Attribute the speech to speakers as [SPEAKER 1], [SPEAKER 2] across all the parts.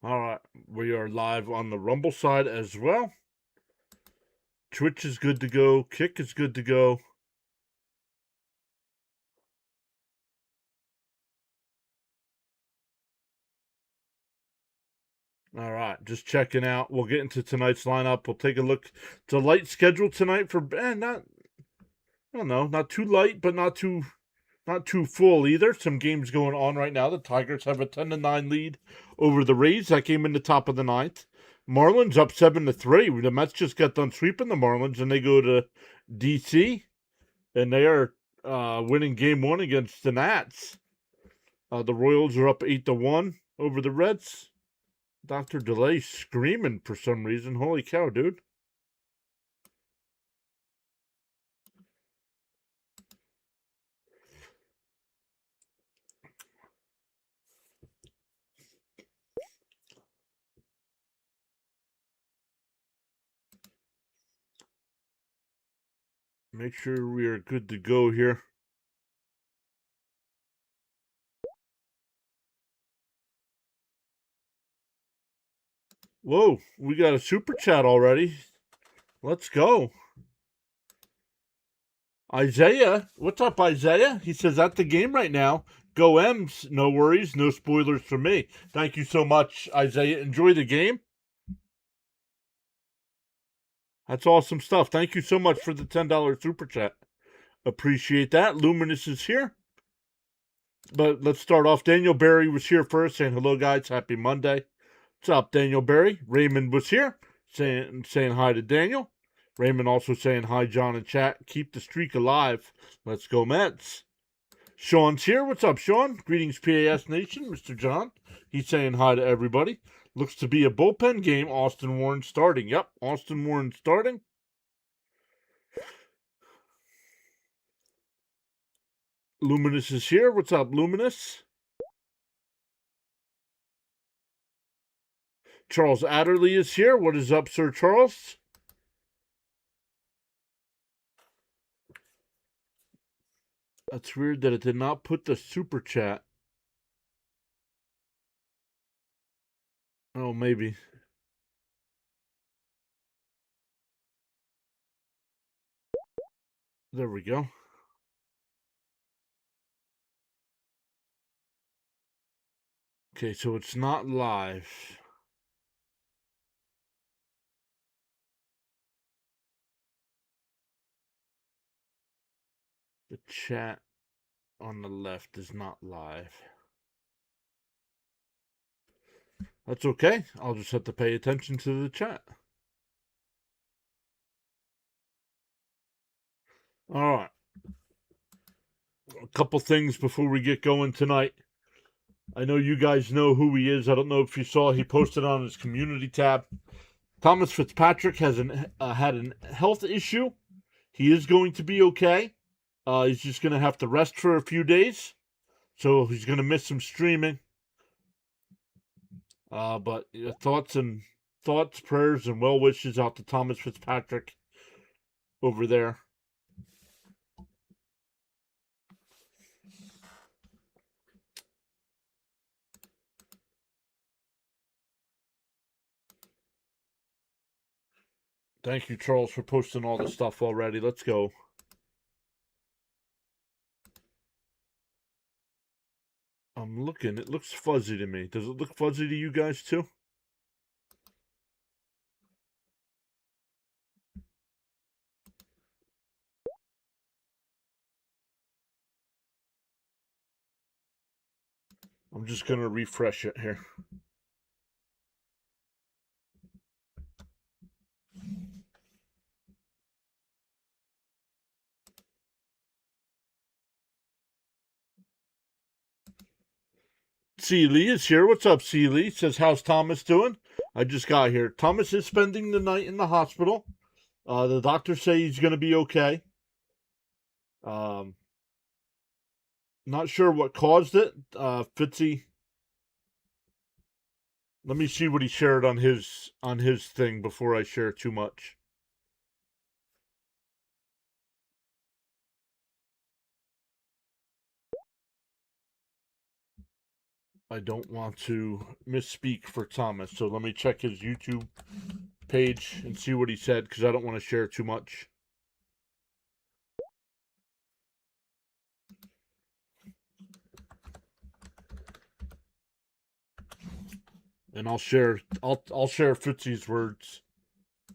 [SPEAKER 1] All right, we are live on the Rumble side as well. Twitch is good to go. Kick is good to go. All right, just checking out. We'll get into tonight's lineup. We'll take a look. It's a light schedule tonight for not I don't know, not too light, but not too full either. Some games going on right now. The Tigers have a 10-9 lead over the Rays. That game in the top of the ninth. Marlins up 7-3. The Mets just got done sweeping the Marlins, and they go to DC, and they are winning game one against the Nats. The Royals are up 8-1 over the Reds. Dr. Delay screaming for some reason. Holy cow, dude. Make sure we are good to go here. Whoa, we got a super chat already. Let's go. Isaiah, what's up, Isaiah? He says, at the game right now. Go M's. No worries. No spoilers for me. Thank you so much, Isaiah. Enjoy the game. That's awesome stuff. Thank you so much for the $10 super chat. Appreciate that. Luminous is here. But let's start off. Daniel Barry was here first, saying hello, guys. Happy Monday. What's up, Daniel Barry? Raymond was here, saying hi to Daniel. Raymond also saying hi, John, in chat. Keep the streak alive. Let's go, Mets. Sean's here. What's up, Sean? Greetings, PAS Nation, Mr. John. He's saying hi to everybody. Looks to be a bullpen game. Austin Warren starting. Yep, Austin Warren starting. Luminous is here. What's up, Luminous? Charles Adderley is here. What is up, Sir Charles? That's weird that it did not put the super chat. Oh, maybe. There we go. Okay, so it's not live. The chat on the left is not live. That's okay. I'll just have to pay attention to the chat. All right. A couple things before we get going tonight. I know you guys know who he is. I don't know if you saw, he posted on his community tab. Thomas Fitzpatrick has had a health issue. He is going to be okay. He's just going to have to rest for a few days. So he's going to miss some streaming. But thoughts, prayers, and well wishes out to Thomas Fitzpatrick over there. Thank you, Charles, for posting all the stuff already. Let's go. I'm looking. It looks fuzzy to me. Does it look fuzzy to you guys too? I'm just going to refresh it here. C. Lee is here. What's up, C. Lee? Says, how's Thomas doing? I just got here. Thomas is spending the night in the hospital. The doctors say he's going to be okay. Not sure what caused it. Fitzy. Let me see what he shared on his thing before I share too much. I don't want to misspeak for Thomas, so let me check his YouTube page and see what he said, because I don't want to share too much. And I'll share Fitzy's words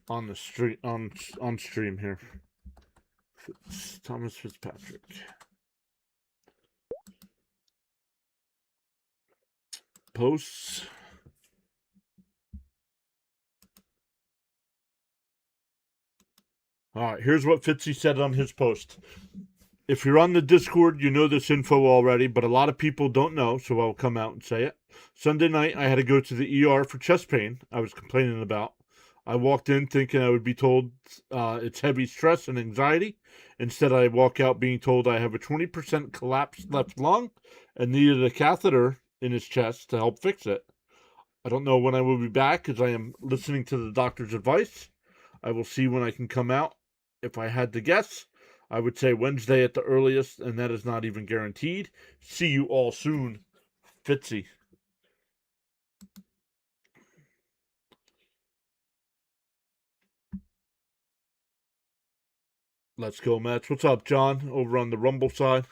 [SPEAKER 1] on the stream on stream here. Thomas Fitzpatrick. Posts. All right, here's what Fitzy said on his post. If you're on the Discord, you know this info already, but a lot of people don't know, so I'll come out and say it. Sunday night, I had to go to the ER for chest pain I was complaining about. I walked in thinking I would be told it's heavy stress and anxiety. Instead, I walk out being told I have a 20% collapsed left lung and needed a catheter in his chest to help fix it. I don't know when I will be back, as I am listening to the doctor's advice. I will see when I can come out. If I had to guess, I would say Wednesday at the earliest, and that is not even guaranteed. See you all soon, Fitzy. Let's go, Mets. What's up, John, over on the Rumble side?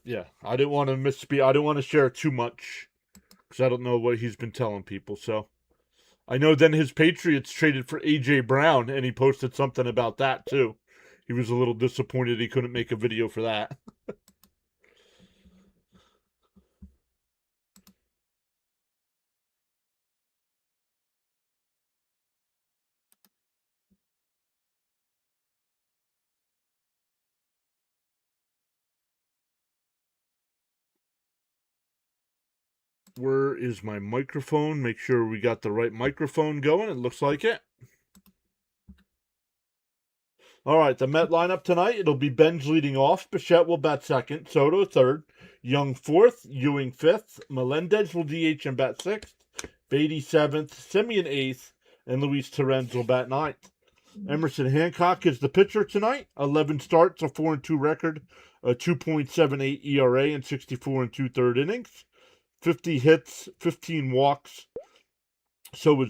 [SPEAKER 1] Yeah, I didn't want to misspeak. I didn't want to share too much, because I don't know what he's been telling people, so... I know then his Patriots traded for A.J. Brown, and he posted something about that, too. He was a little disappointed he couldn't make a video for that. Where is my microphone? Make sure we got the right microphone going. It looks like it. All right, the Met lineup tonight, it'll be Benj leading off. Bichette will bat second. Soto third. Young fourth. Ewing fifth. Melendez will DH and bat sixth. Beatty seventh. Simeon eighth. And Luis Torrens will bat ninth. Emerson Hancock is the pitcher tonight. 11 starts, a 4-2 record, a 2.78 ERA, and 64 and 2/3 innings. 50 hits, 15 walks. So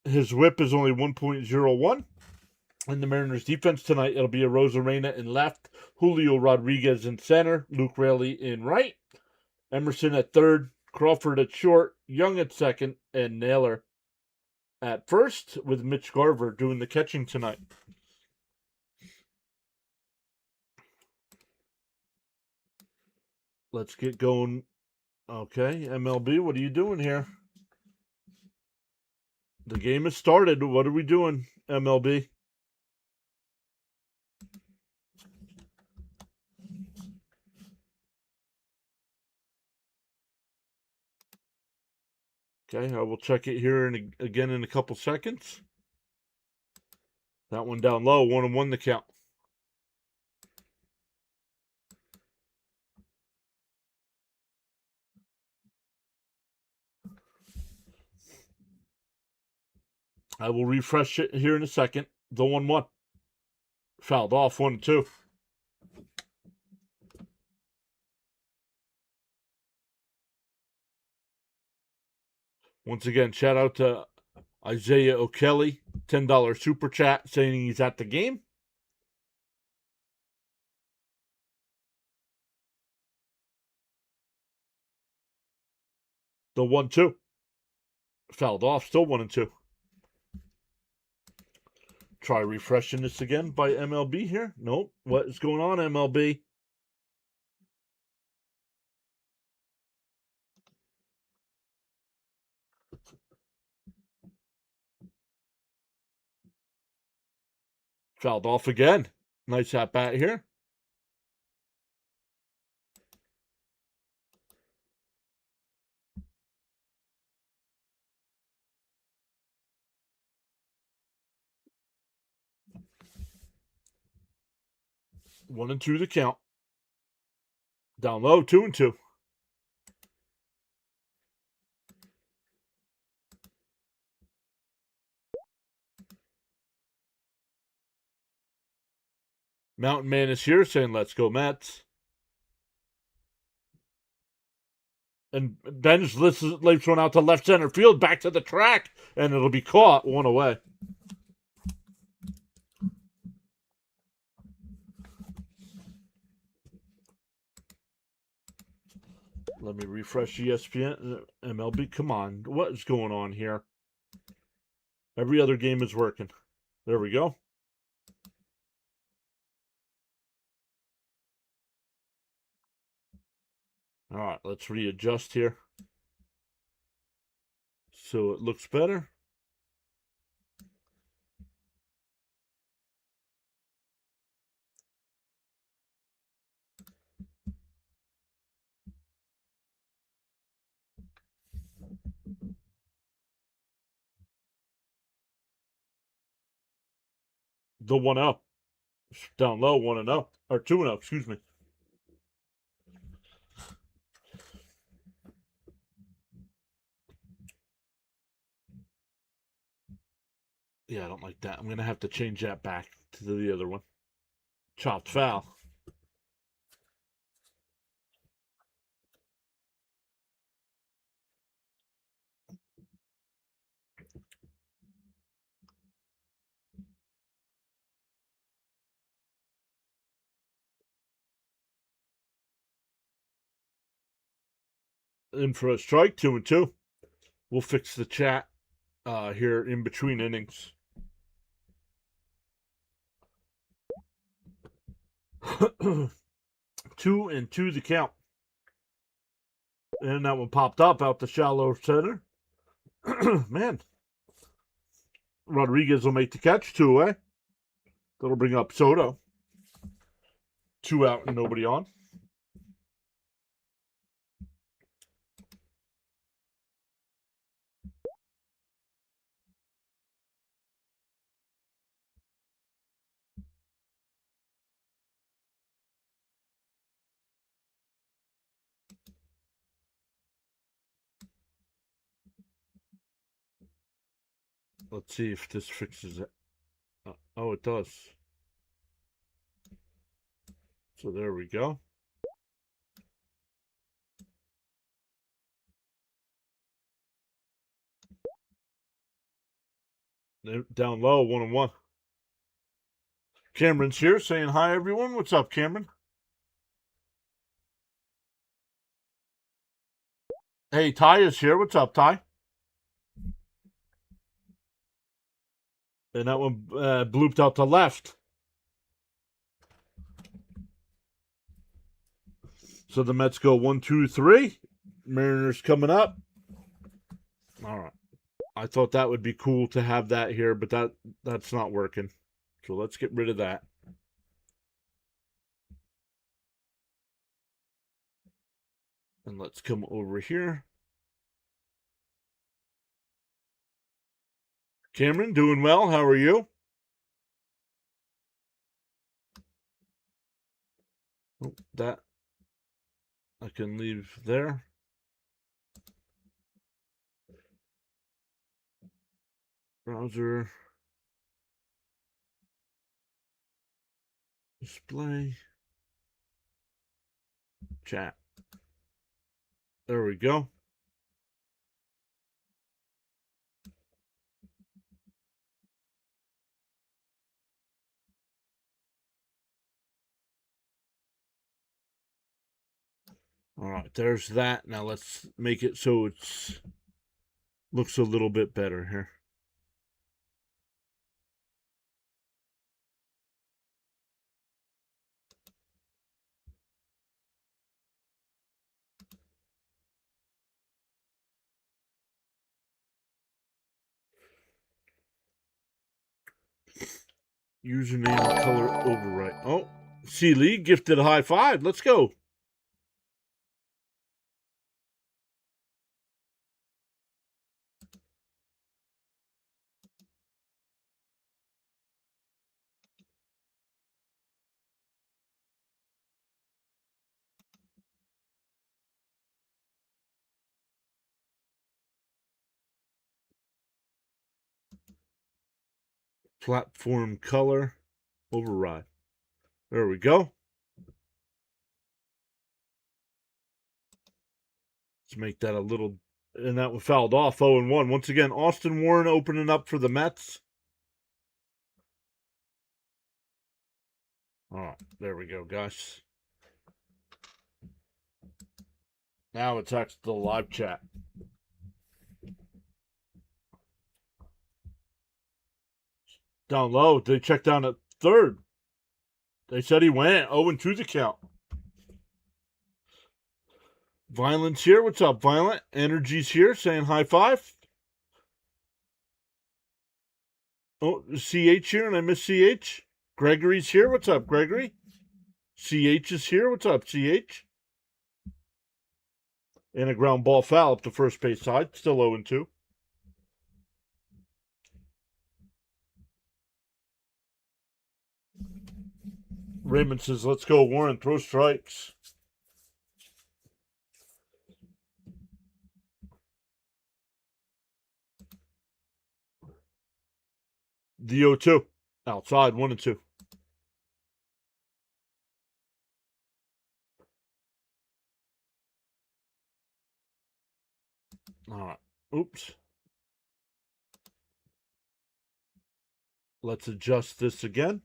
[SPEAKER 1] his whip is only 1.01. In the Mariners defense tonight, it'll be a Rosarena in left, Julio Rodriguez in center, Luke Raley in right, Emerson at third, Crawford at short, Young at second, and Naylor at first, with Mitch Garver doing the catching tonight. Let's get going. Okay, MLB, what are you doing here? The game has started. What are we doing, MLB? Okay, I will check it here again in a couple seconds. That one down low, 1-1 the count. I will refresh it here in a second. The 1-1. Fouled off, 1-2. Once again, shout out to Isaiah O'Kelly, $10 super chat saying he's at the game. The 1-2. Fouled off, still 1-2. Try refreshing this again by MLB here. Nope. What is going on, MLB? Fouled off again. Nice at bat here. One and two the count. Down low, 2-2. Mountain Man is here saying, let's go, Mets. And Ben's leaps one out to left center field, back to the track, and it'll be caught, one away. Let me refresh ESPN, MLB. Come on, what is going on here? Every other game is working. There we go. All right, let's readjust here so it looks better. The 1-0. Down low, 1-0. Or 2-0, excuse me. Yeah, I don't like that. I'm going to have to change that back to the other one. Chopped foul. In for a strike, 2-2. We'll fix the chat here in between innings. Two and two the count. And that one popped up out the shallow center. Man. Rodriguez will make the catch, 2 away. That'll bring up Soto. 2 out and nobody on. Let's see if this fixes it. Oh, it does. So there we go. Down low, 1-1. Cameron's here saying hi, everyone. What's up, Cameron? Hey, Ty is here. What's up, Ty? And that one blooped out to left. So the Mets go 1, 2, 3. Mariners coming up. All right. I thought that would be cool to have that here, but that's not working. So let's get rid of that. And let's come over here. Cameron, doing well. How are you? Oh, that I can leave there. Browser. Display. Chat. There we go. All right, there's that. Now let's make it so it's looks a little bit better here. Username color overwrite. Oh, C Lee gifted a high five. Let's go. Platform color override. There we go. Let's make that a little, and that was fouled off. 0-1. Once again, Austin Warren opening up for the Mets. All right, there we go, guys. Now it's actually the live chat. Down low, they checked down at third. They said he went 0-2 the count. Violent's here. What's up, Violent? Energy's here saying high five. Oh, CH here, and I miss CH. Gregory's here. What's up, Gregory? CH is here. What's up, CH? And a ground ball foul up the first base side. Still 0-2. Raymond says, let's go, Warren. Throw strikes. The 0-2. Outside, 1-2. All right. Oops. Let's adjust this again.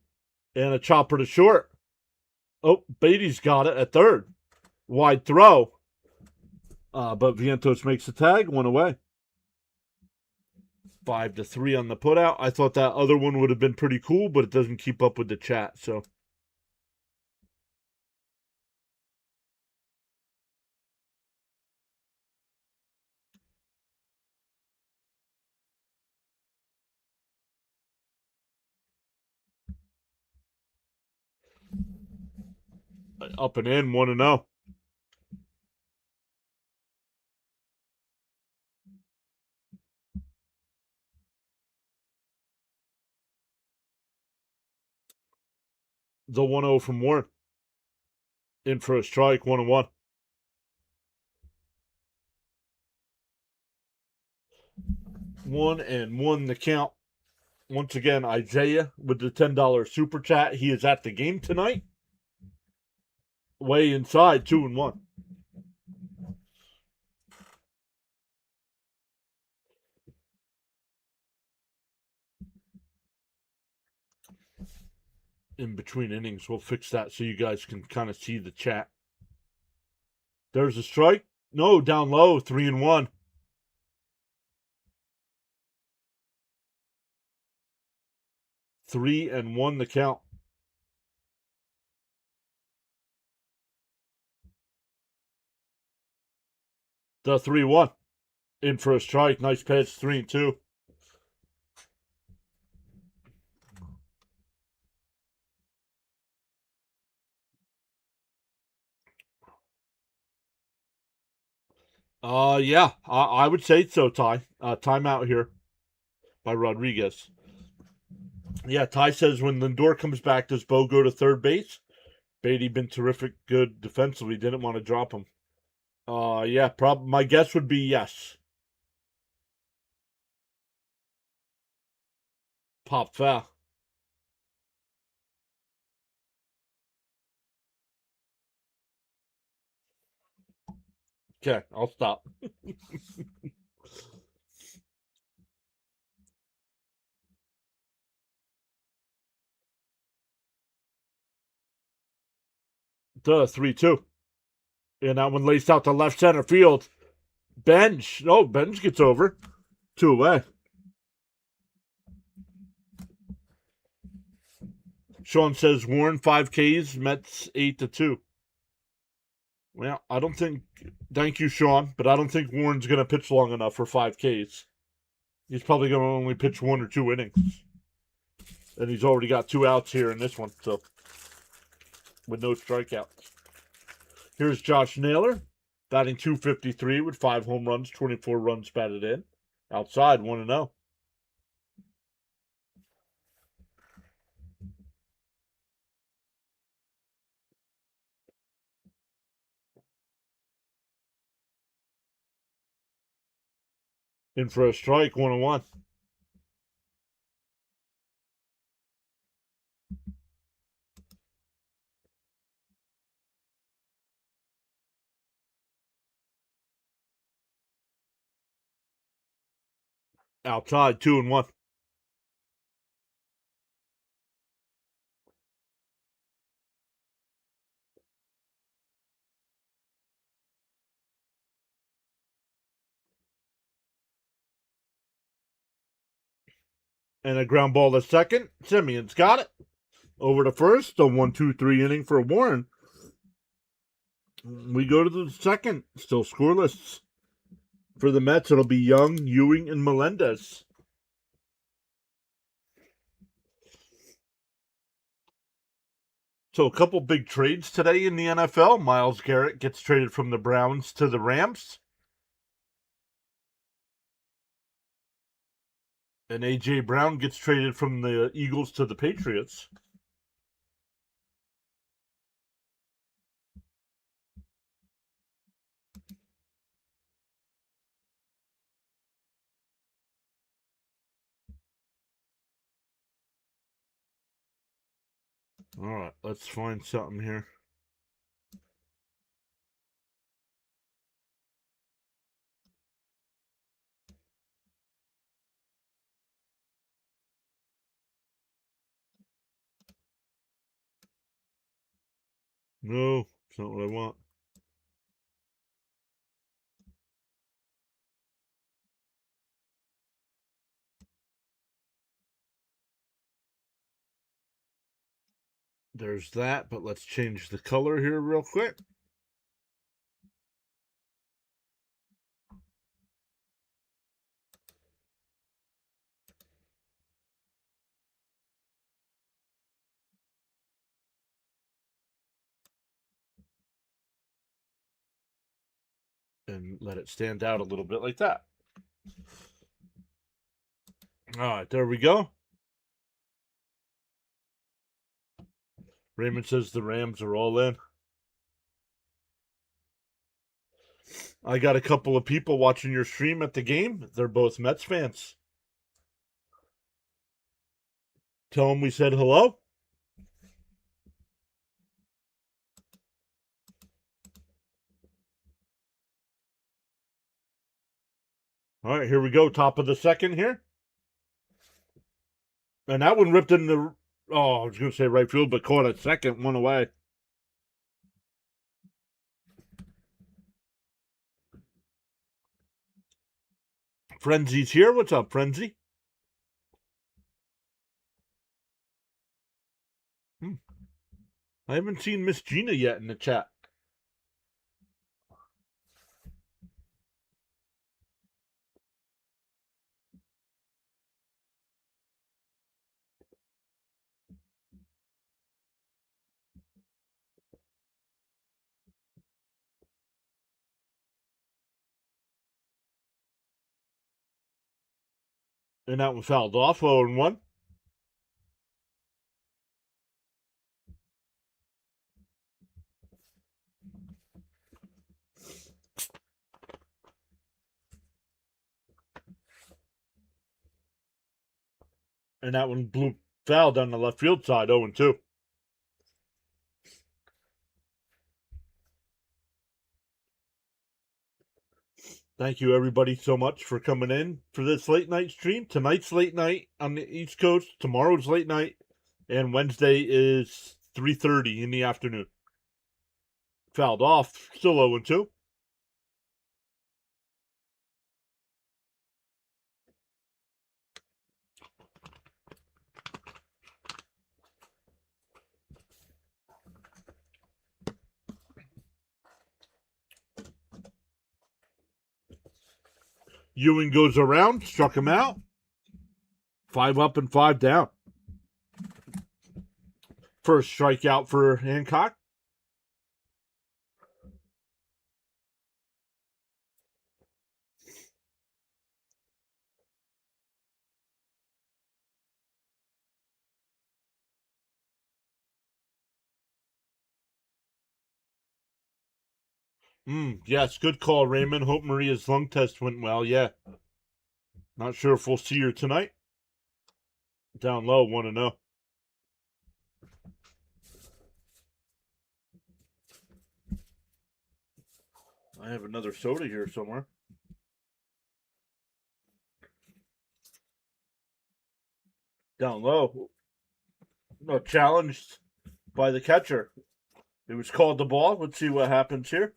[SPEAKER 1] And a chopper to short. Oh, Beatty's got it at third. Wide throw. But Vientos makes the tag, one away. 5-3 on the putout. I thought that other one would have been pretty cool, but it doesn't keep up with the chat, so. Up and in, 1-0. The 1-0 from Warren. In for a strike, 1-1. 1-1 the count. Once again, Isaiah with the $10 super chat. He is at the game tonight. Way inside, 2-1. In between innings, we'll fix that so you guys can kind of see the chat. There's a strike. No, down low, 3-1. 3-1 the count. The 3-1. In for a strike. Nice pitch. 3-2. Yeah, I would say so, Ty. Timeout here by Rodriguez. Yeah, Ty says when Lindor comes back, does Bo go to third base? Beatty been terrific, good defensively. Didn't want to drop him. Yeah, my guess would be yes. Pop foul. Okay, I'll stop. The 3-2. And that one laced out to left center field. Bench. No, Bench gets over. 2 away. Sean says Warren 5 Ks, Mets 8-2. Well, I don't think. Thank you, Sean, but I don't think Warren's going to pitch long enough for 5 Ks. He's probably going to only pitch 1 or 2 innings, and he's already got 2 outs here in this one, so with no strikeouts. Here's Josh Naylor, batting .253 with 5 home runs, 24 runs batted in. Outside, 1-0. In for a strike, 1-1. Outside, 2-1. And a ground ball to second. Simeon's got it. Over to first. A 1-2-3 inning for Warren. We go to the second. Still scoreless. For the Mets, it'll be Young, Ewing, and Melendez. So a couple big trades today in the NFL. Myles Garrett gets traded from the Browns to the Rams. And A.J. Brown gets traded from the Eagles to the Patriots. All right, let's find something here. No, it's not what I want. There's that, but let's change the color here real quick. And let it stand out a little bit like that. All right, there we go. Raymond says the Rams are all in. I got a couple of people watching your stream at the game. They're both Mets fans. Tell them we said hello. All right, here we go. Top of the second here. And that one ripped in the... Oh, I was going to say right field, but caught at second. One away. Frenzy's here. What's up, Frenzy? I haven't seen Miss Gina yet in the chat. And that one fouled off. 0-1. And that one blew foul down the left field side. 0-2. Thank you, everybody, so much for coming in for this late night stream. Tonight's late night on the East Coast. Tomorrow's late night. And Wednesday is 3:30 in the afternoon. Fouled off. Still 0-2. Ewing goes around. Struck him out. 5 up and 5 down. First strikeout for Hancock. Yes, good call, Raymond. Hope Maria's lung test went well. Yeah. Not sure if we'll see her tonight. Down low, 1-0. I have another soda here somewhere. Down low. No, challenged by the catcher. It was called the ball. Let's see what happens here.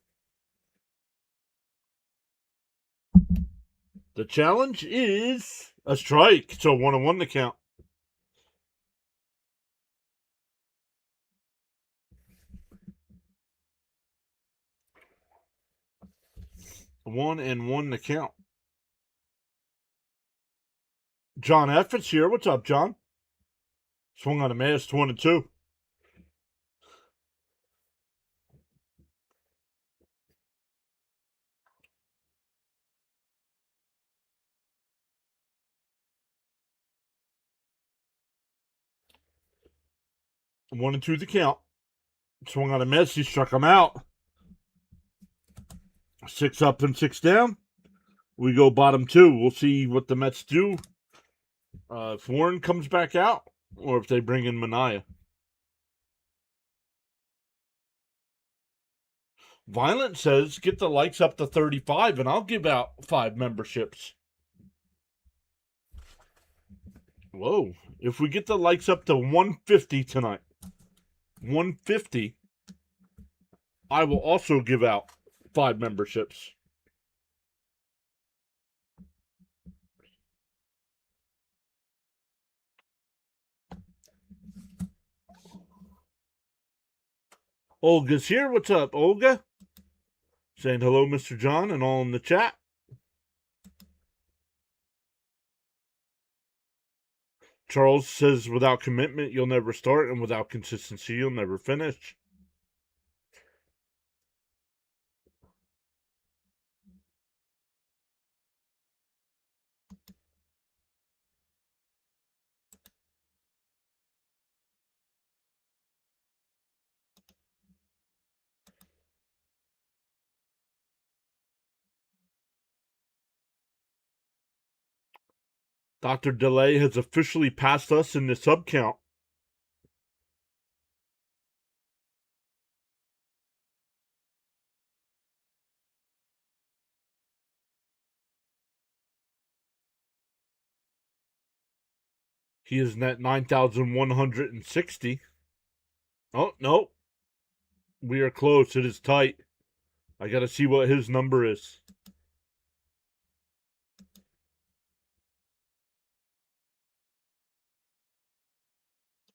[SPEAKER 1] The challenge is a strike. So 1-1 to count. 1-1 to count. John F. is here. What's up, John? Swung on a miss, 1-2. One and two the count. Swung on a miss. He struck him out. 6 up and 6 down. We go bottom 2. We'll see what the Mets do. If Warren comes back out, or if they bring in Mania. Violent says, get the likes up to 35, and I'll give out 5 memberships. Whoa. If we get the likes up to 150 tonight, 150, I will also give out 5 memberships. Olga's here. What's up, Olga? Saying hello, Mr. John, and all in the chat. Charles says, without commitment, you'll never start, and without consistency, you'll never finish. Dr. Delay has officially passed us in the sub count. He is at 9,160. Oh, no. We are close. It is tight. I got to see what his number is.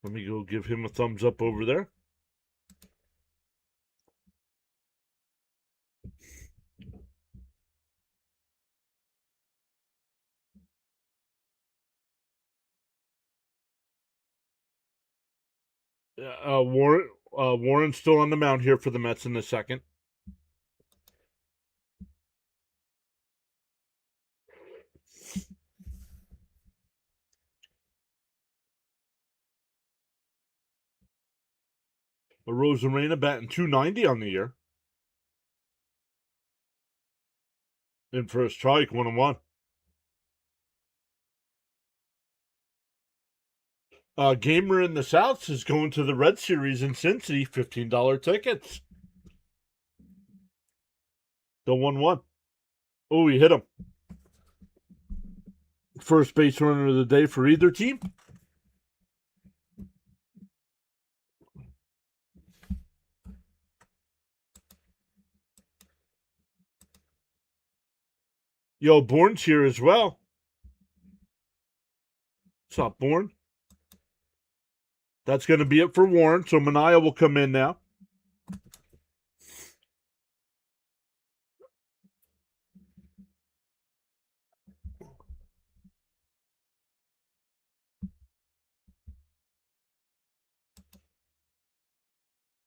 [SPEAKER 1] Let me go give him a thumbs up over there. Warren's still on the mound here for the Mets in the second. Rosarena batting .290 on the year. In for a strike, 1-1. Gamer in the South is going to the Red Series in Cincy, $15 tickets. The 1-1. Oh, he hit him. First base runner of the day for either team. Yo, Bourne's here as well. What's up, Bourne? That's going to be it for Warren. So Mania will come in now.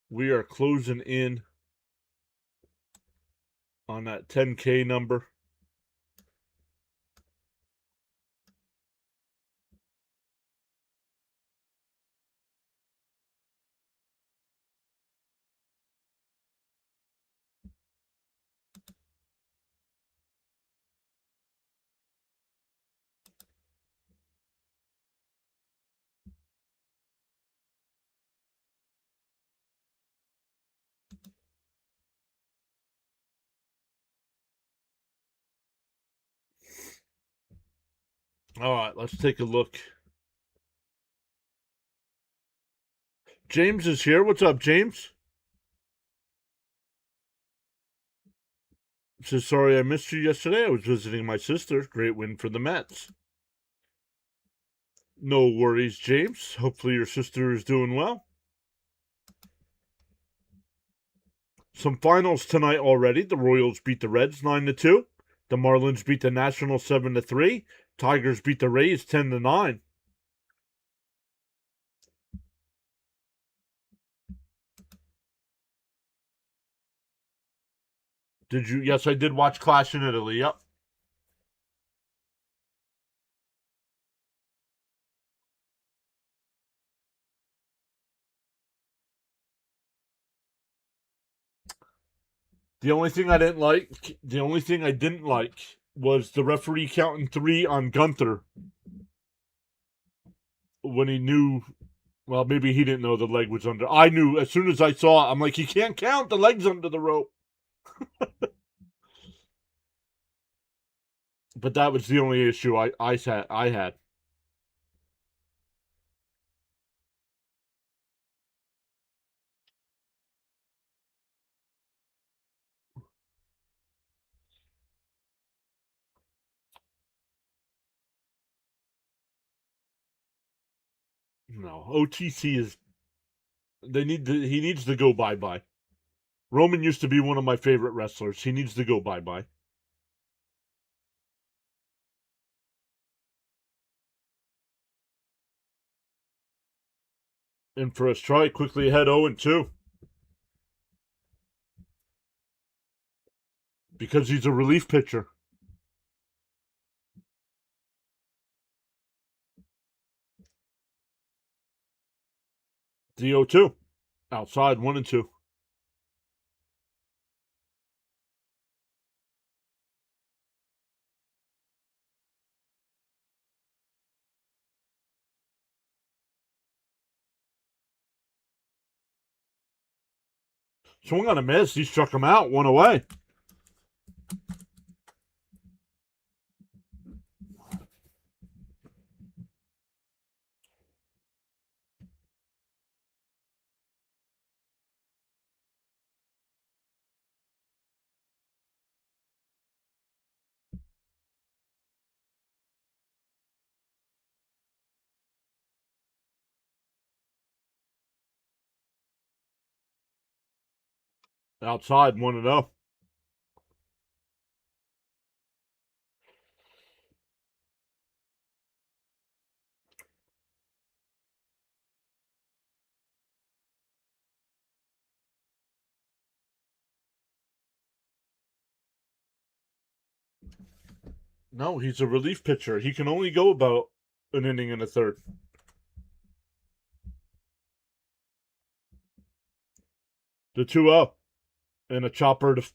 [SPEAKER 1] We are closing in on that 10K number. All right, let's take a look James is here. What's up, James? Says sorry I missed you yesterday. I was visiting my sister. Great win for the Mets. No worries, James. Hopefully your sister is doing well. Some finals tonight already. The Royals beat the Reds 9-2. The Marlins beat the Nationals 7-3. Tigers beat the Rays 10-9. Did you? Yes, I did watch Clash in Italy. Yep. The only thing I didn't like was the referee counting 3 on Gunther when he knew. Well, maybe he didn't know the leg was under. I knew as soon as I saw it. I'm like, he can't count. The leg's under the rope. But that was the only issue I had. No, OTC is he needs to go bye bye. Roman used to be one of my favorite wrestlers. He needs to go bye bye. And for a strike, quickly ahead 0-2 because he's a relief pitcher. The 0-2 outside 1-2. Swung on a miss. He struck him out. One away. Outside 1-0. No, he's a relief pitcher. He can only go about an inning and a third. The 2-0 and a chopper to.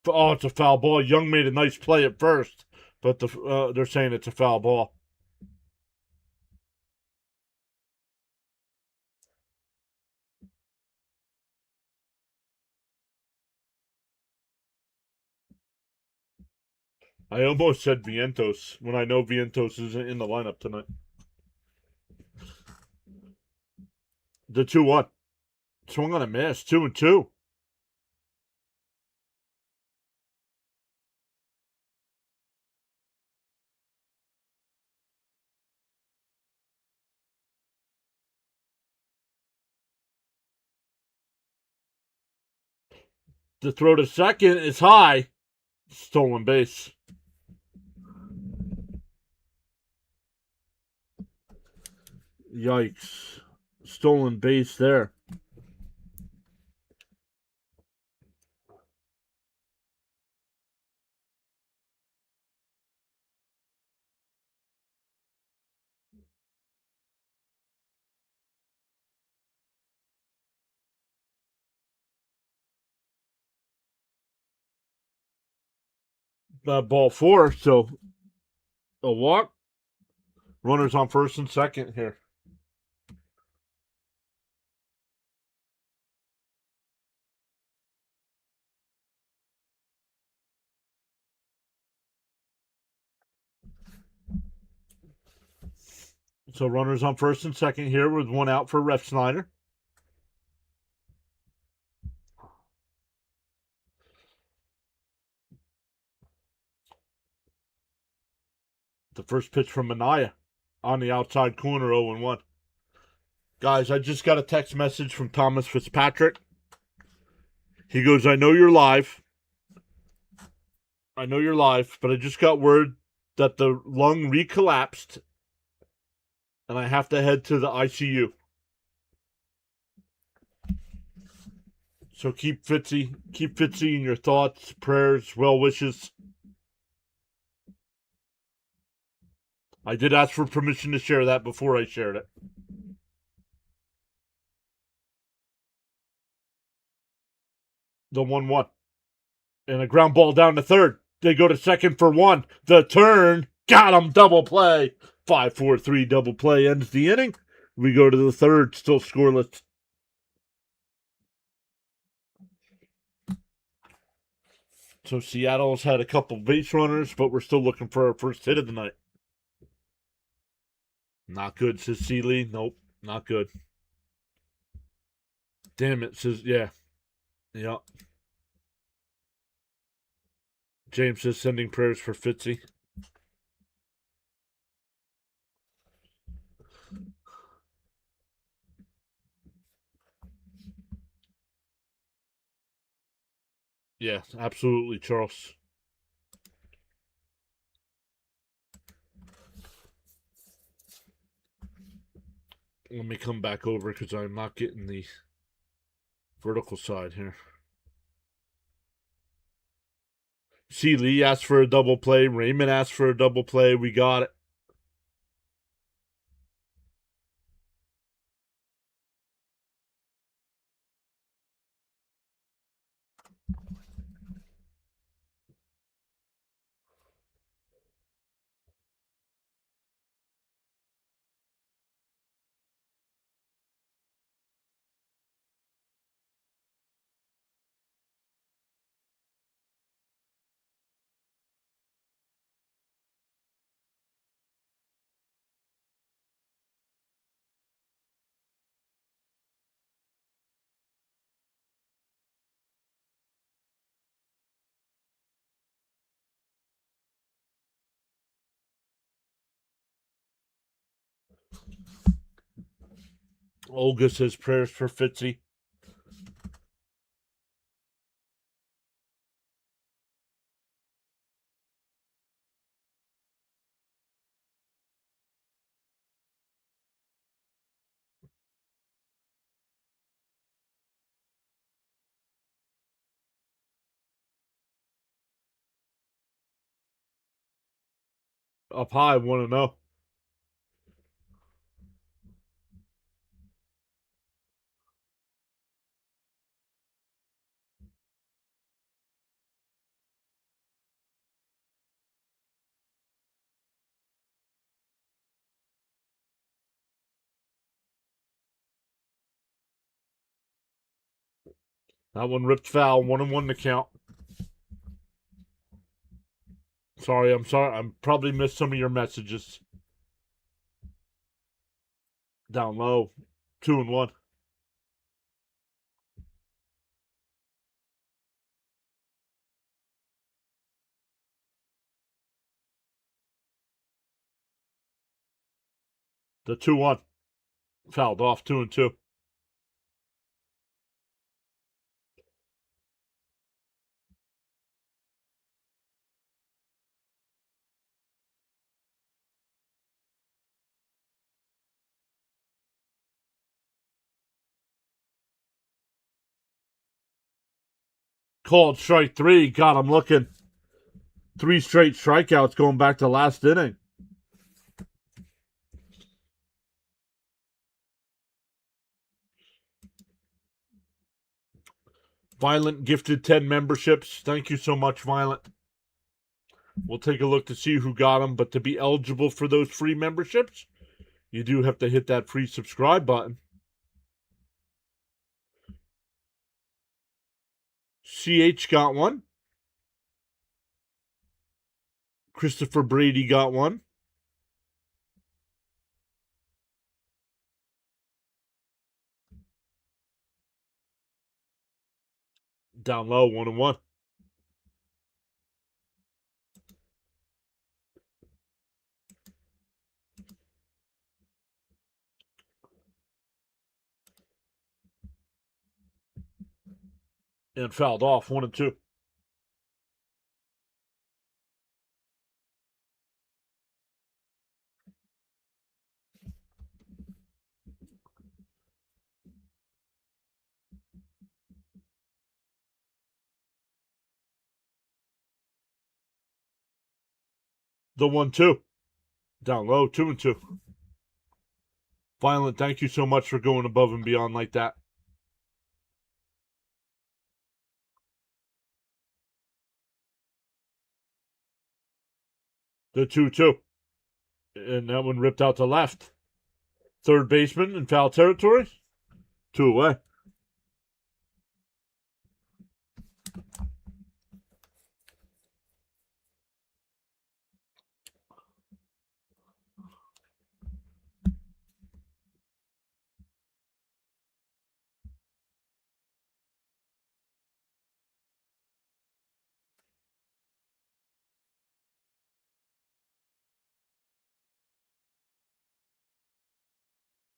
[SPEAKER 1] Oh, it's a foul ball. Young made a nice play at first, but they're saying it's a foul ball. I almost said Vientos when I know Vientos isn't in the lineup tonight. The 2-1. Swung on a miss. 2-2. The throw to second is high. Stolen base. Yikes. Stolen base there. Ball 4, so a walk. Runners on first and second here. So runners on first and second here with one out for Ref Snyder. The first pitch from Minaya on the outside corner, 0-1. Guys, I just got a text message from Thomas Fitzpatrick. He goes, I know you're live. I know you're live, but I just got word that the lung recollapsed and I have to head to the ICU. So keep Fitzy in your thoughts, prayers, well wishes. I did ask for permission to share that before I shared it. The 1-1. And a ground ball down to third. They go to second for one. The turn. Got him. Double play. 5-4-3 double play ends the inning. We go to the third. Still scoreless. So Seattle's had a couple base runners, but we're still looking for our first hit of the night. Not good, says Seeley. Nope, not good. Damn it, says, yeah. Yeah. James says sending prayers for Fitzy. Yeah, absolutely, Charles. Let me come back over because I'm not getting the vertical side here. See, Lee asked for a double play. Raymond asked for a double play. We got it. Olga says prayers for Fitzy. Up high, want to know. That one ripped foul. 1-1 to count. Sorry. I probably missed some of your messages. Down low. 2-1. The 2-1. Fouled off. 2-2. Called strike 3. Got him looking. 3 straight strikeouts going back to last inning. Violent gifted 10 memberships. Thank you so much, Violent. We'll take a look to see who got them, but to be eligible for those free memberships, you do have to hit that free subscribe button. CH got one. Christopher Brady got one. Down low, 1-1. And fouled off, 1-2. The 1-2. Down low, 2-2. Violent, thank you so much for going above and beyond like that. The 2-2. And that one ripped out to left. Third baseman in foul territory. 2 away.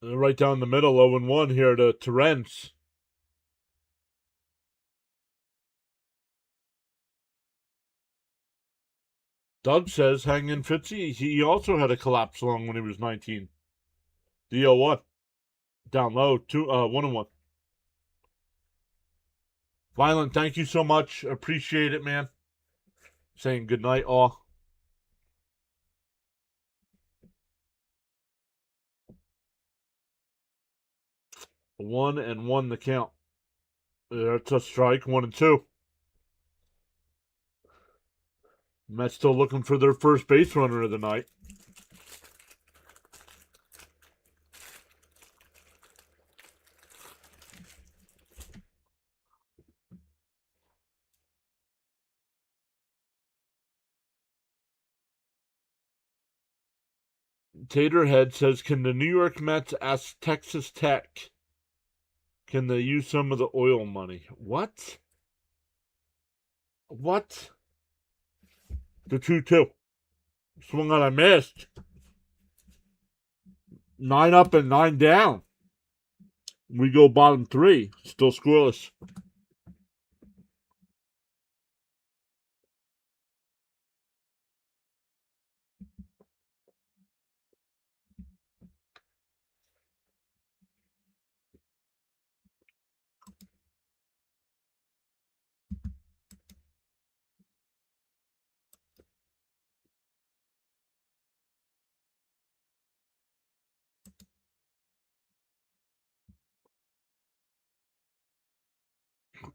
[SPEAKER 1] Right down the middle, 0-1 here to Terrence. Doug says, hang in Fitzy. He also had a collapse lung when he was 19. The 0-1. Down low, 1-1. Violent, thank you so much. Appreciate it, man. Saying good night, all. 1-1 the count. That's a strike, 1-2. Mets still looking for their first base runner of the night. Taterhead says, can the New York Mets ask Texas Tech? Can they use some of the oil money? What? What? The 2-2. Swung on, I missed. 9 up and 9 down. We go bottom 3. Still scoreless.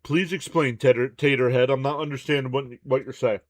[SPEAKER 1] Please explain, Taterhead. I'm not understanding what you're saying.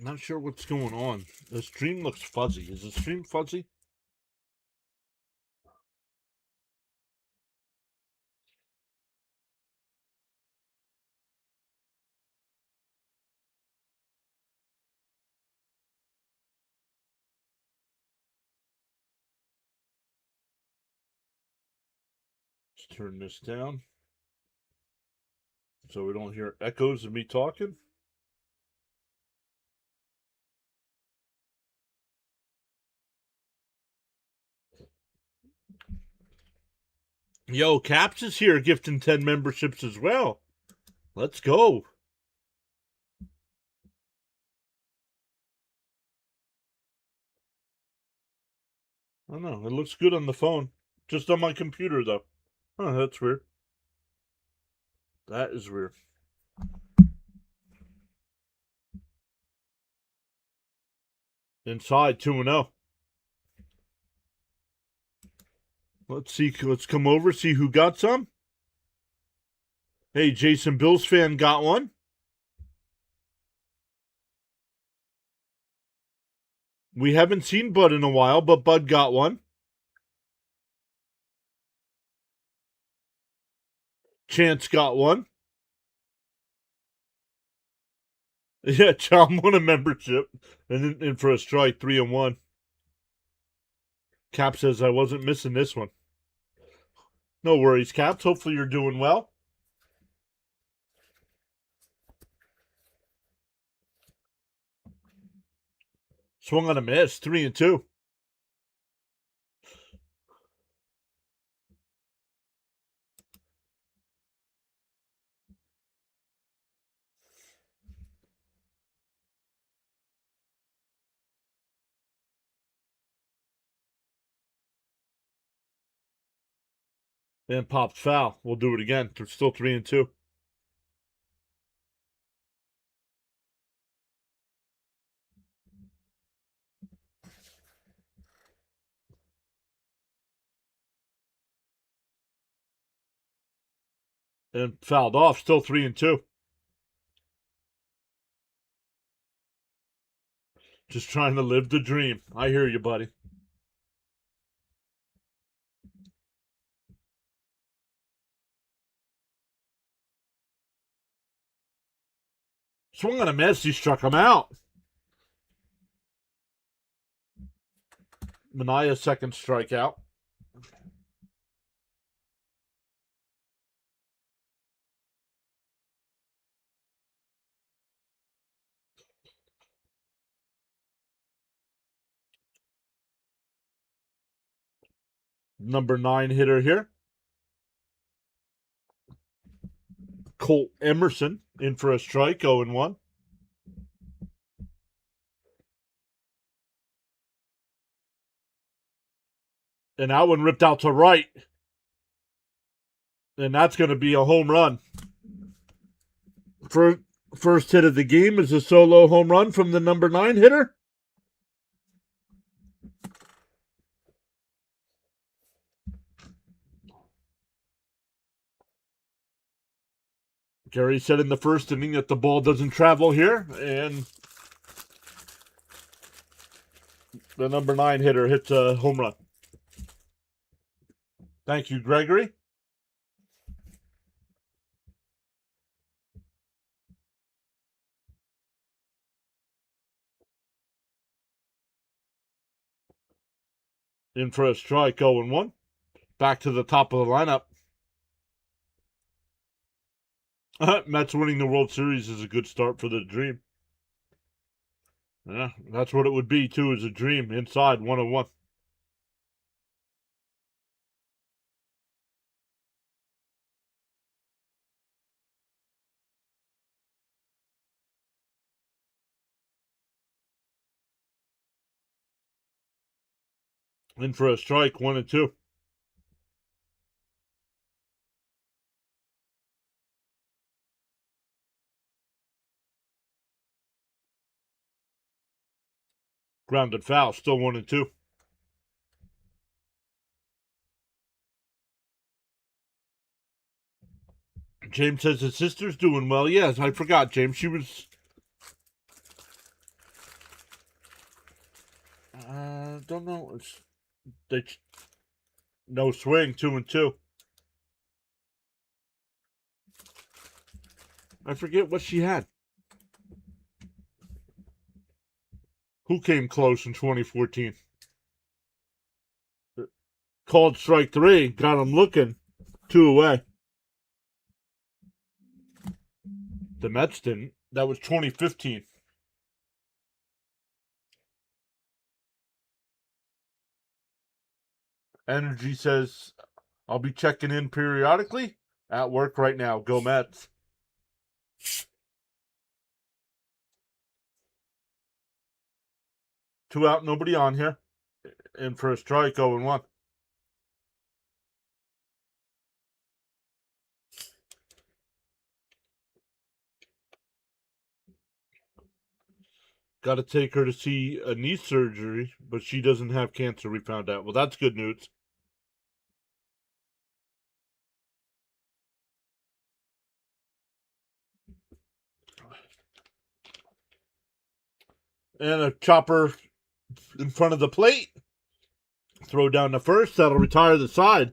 [SPEAKER 1] Not sure what's going on. The stream looks fuzzy. Is the stream fuzzy? Let's turn this down so we don't hear echoes of me talking. Yo, Caps is here gifting 10 memberships as well. Let's go. I don't know. It looks good on the phone. Just on my computer, though. Oh, that's weird. That is weird. Inside 2-0. Let's see. Let's come over, see who got some. Hey, Jason Bills fan got one. We haven't seen Bud in a while, but Bud got one. Chance got one. Yeah, John won a membership. And in for a strike, 3-1. Cap says I wasn't missing this one. No worries, Caps. Hopefully you're doing well. Swung on a miss, 3-2. And popped foul. We'll do it again. They're still 3-2. And fouled off, still 3-2. Just trying to live the dream. I hear you, buddy. Swung on a miss. He struck him out. Manaya's second strikeout. Number 9 hitter here. Colt Emerson in for a strike, 0-1. And that one ripped out to right. And that's going to be a home run. First hit of the game is a solo home run from the number 9 hitter. Gary said in the first inning that the ball doesn't travel here, and the number 9 hitter hits a home run. Thank you, Gregory. In for a strike, 0-1. Back to the top of the lineup. Mets winning the World Series is a good start for the dream. Yeah, that's what it would be, too, is a dream. Inside, 1-1. In for a strike, 1-2. Grounded foul, still 1-2. James says his sister's doing well. Yes, I forgot, James. She was. Don't know. They no swing, 2-2. I forget what she had. Who came close in 2014? Called strike 3, got him looking. 2 away. The Mets didn't. That was 2015. Energy says, I'll be checking in periodically. At work right now. Go Mets. Two out, nobody on here. In for a strike, 0-1. Got to take her to see a knee surgery, but she doesn't have cancer, we found out. Well, that's good news. And a chopper in front of the plate. Throw down the first. That'll retire the side.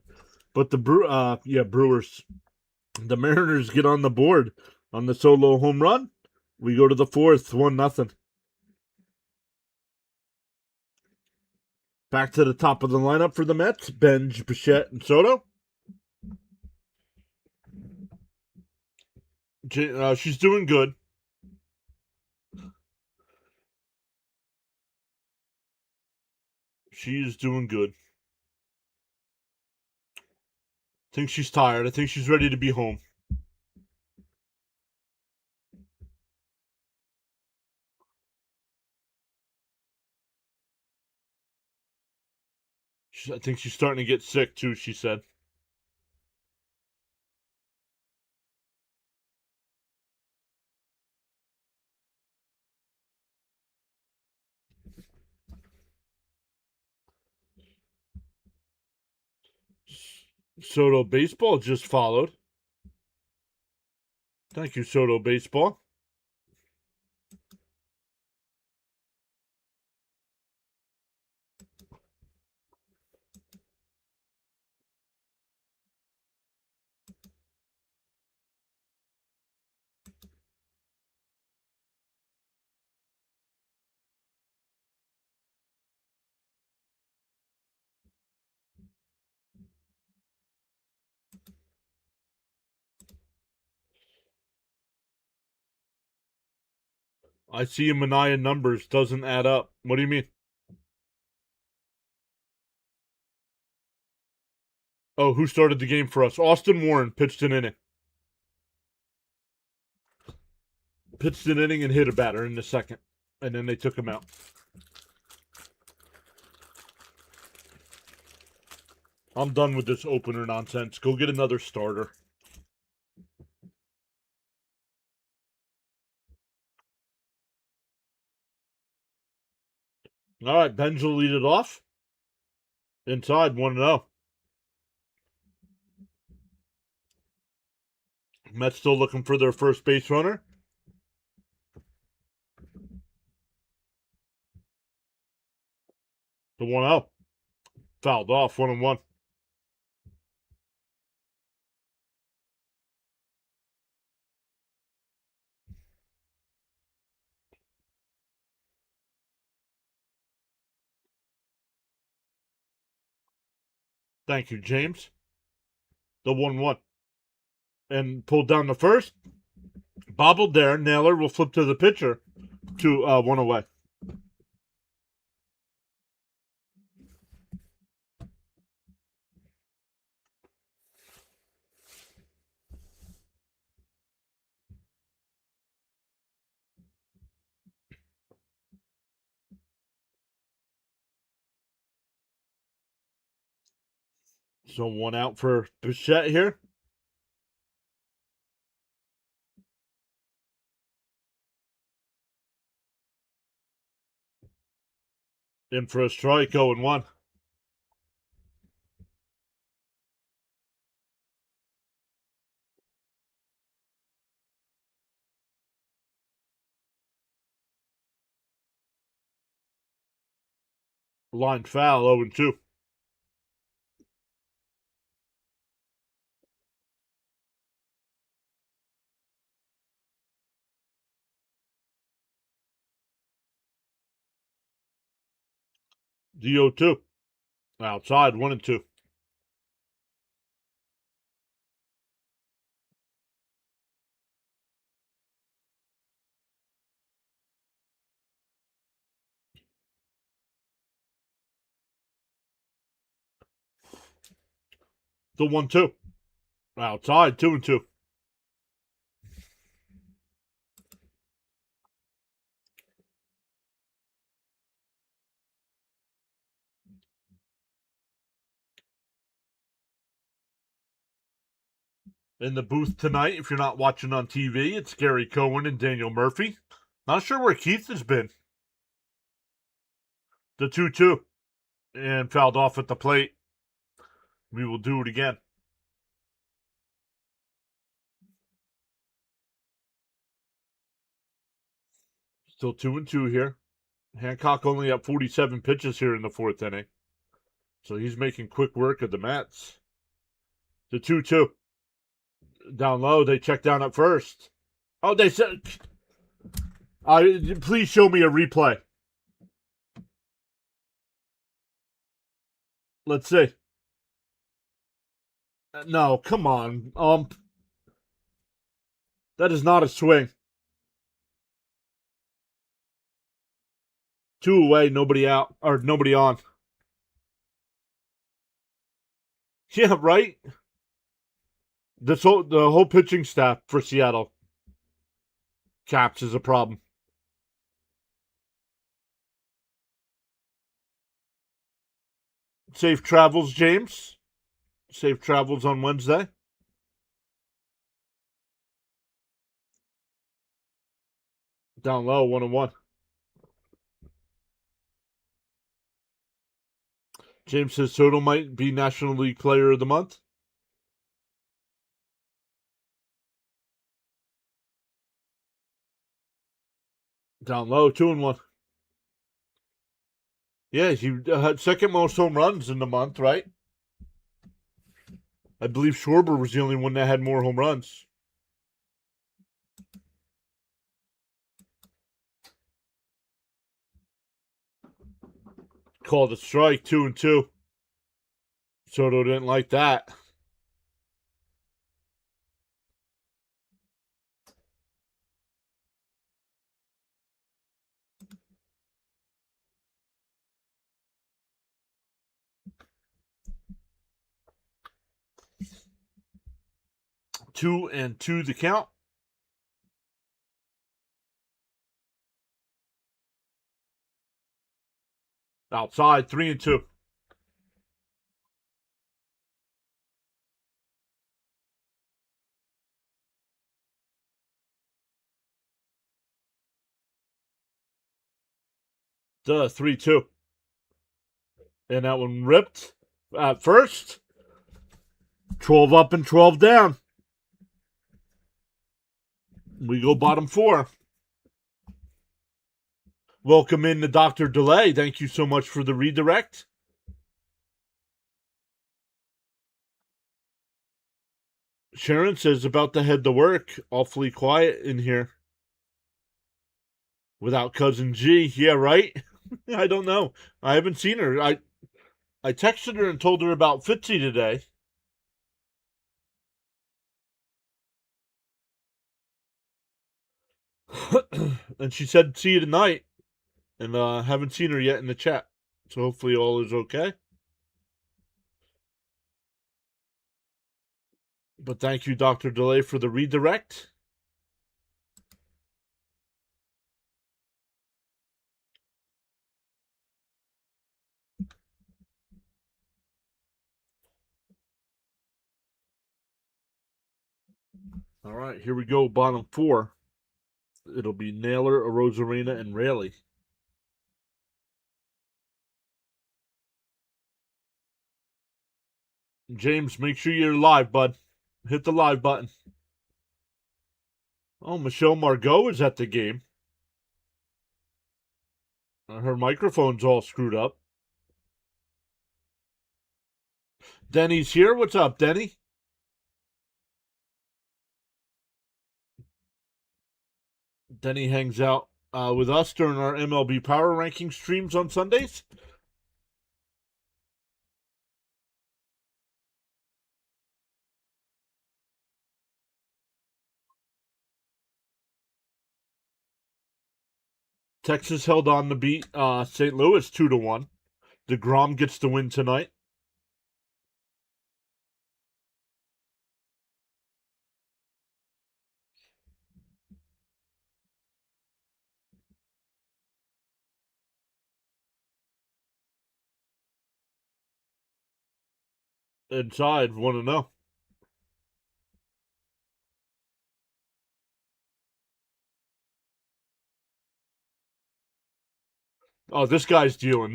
[SPEAKER 1] But the Brewers. The Mariners get on the board on the solo home run. We go to the fourth, 1-0. Back to the top of the lineup for the Mets. Benj, Bichette, and Soto. She's doing good. She's doing good. I think she's tired. I think she's ready to be home. I think she's starting to get sick too, she said. Soto Baseball just followed. Thank you, Soto Baseball. I see Mania numbers doesn't add up. What do you mean? Oh, who started the game for us? Austin Warren pitched an inning. Pitched an inning and hit a batter in the second. And then they took him out. I'm done with this opener nonsense. Go get another starter. All right, Benj will lead it off. Inside, 1-0. Mets still looking for their first base runner. The 1-0. Fouled off, 1-1. Thank you, James. The 1-1. And pulled down the first. Bobbled there. Naylor will flip to the pitcher to 1 away. So 1 out for Bichette here. In for a strike, 0-1. Line foul, 0-2. The 0-2. Outside, 1-2. The 1-2. Outside, 2-2. In the booth tonight, if you're not watching on TV, it's Gary Cohen and Daniel Murphy. Not sure where Keith has been. The 2-2. And fouled off at the plate. We will do it again. Still 2-2 here. Hancock only up 47 pitches here in the fourth inning. So he's making quick work of the Mets. The 2-2. Down low, they check down at first. Oh, they said, please show me a replay. Let's see. No, come on. That is not a swing. 2 away, nobody out, or nobody on. Yeah, right? The whole pitching staff for Seattle Caps is a problem. Safe travels, James. Safe travels on Wednesday. Down low, 1-1. James says Soto might be National League Player of the Month. Down low, 2-1. Yeah, he had second most home runs in the month, right? I believe Schwarber was the only one that had more home runs. Called a strike, 2-2. Soto didn't like that. Two and two the count. Outside, 3-2. The 3-2. And that one ripped at first. 12 up and 12 down. We go bottom 4. Welcome in to Dr. Delay. Thank you so much for the redirect. Sharon says about to head to work. Awfully quiet in here. Without Cousin G. Yeah, right? I don't know. I haven't seen her. I texted her and told her about Fitzy today. And she said, see you tonight. And haven't seen her yet in the chat. So hopefully all is okay. But thank you, Dr. Delay, for the redirect. All right, here we go. Bottom 4. It'll be Naylor, Arozarena, and Raley. James, make sure you're live, bud. Hit the live button. Oh, Michelle Margot is at the game. Her microphone's all screwed up. Denny's here. What's up, Denny? Denny hangs out with us during our MLB Power Ranking streams on Sundays. Texas held on to beat St. Louis 2-1. DeGrom gets the win tonight. Inside, 1-0. Oh, this guy's dealing.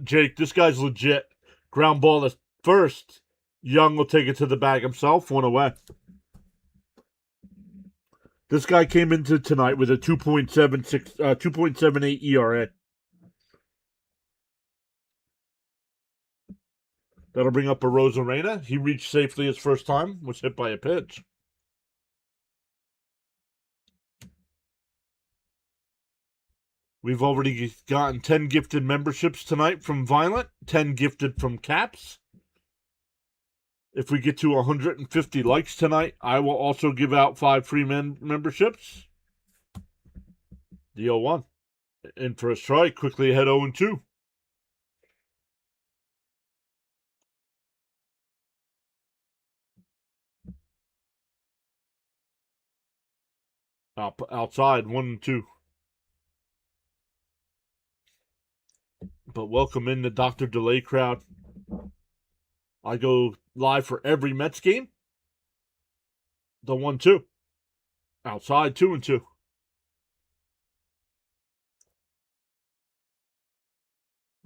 [SPEAKER 1] Jake. This guy's legit. Ground ball to first. Young will take it to the bag himself. One away. This guy came into tonight with a 2.78 ERA. That'll bring up a Rosarena. He reached safely his first time. Was hit by a pitch. We've already gotten 10 gifted memberships tonight from Violent, 10 gifted from Caps. If we get to 150 likes tonight, I will also give out 5 free memberships. The 0-1. In for a strike, quickly ahead 0-2. Outside, 1-2. But welcome in the Dr. Delay crowd. I go live for every Mets game. The 1-2. Outside, 2-2.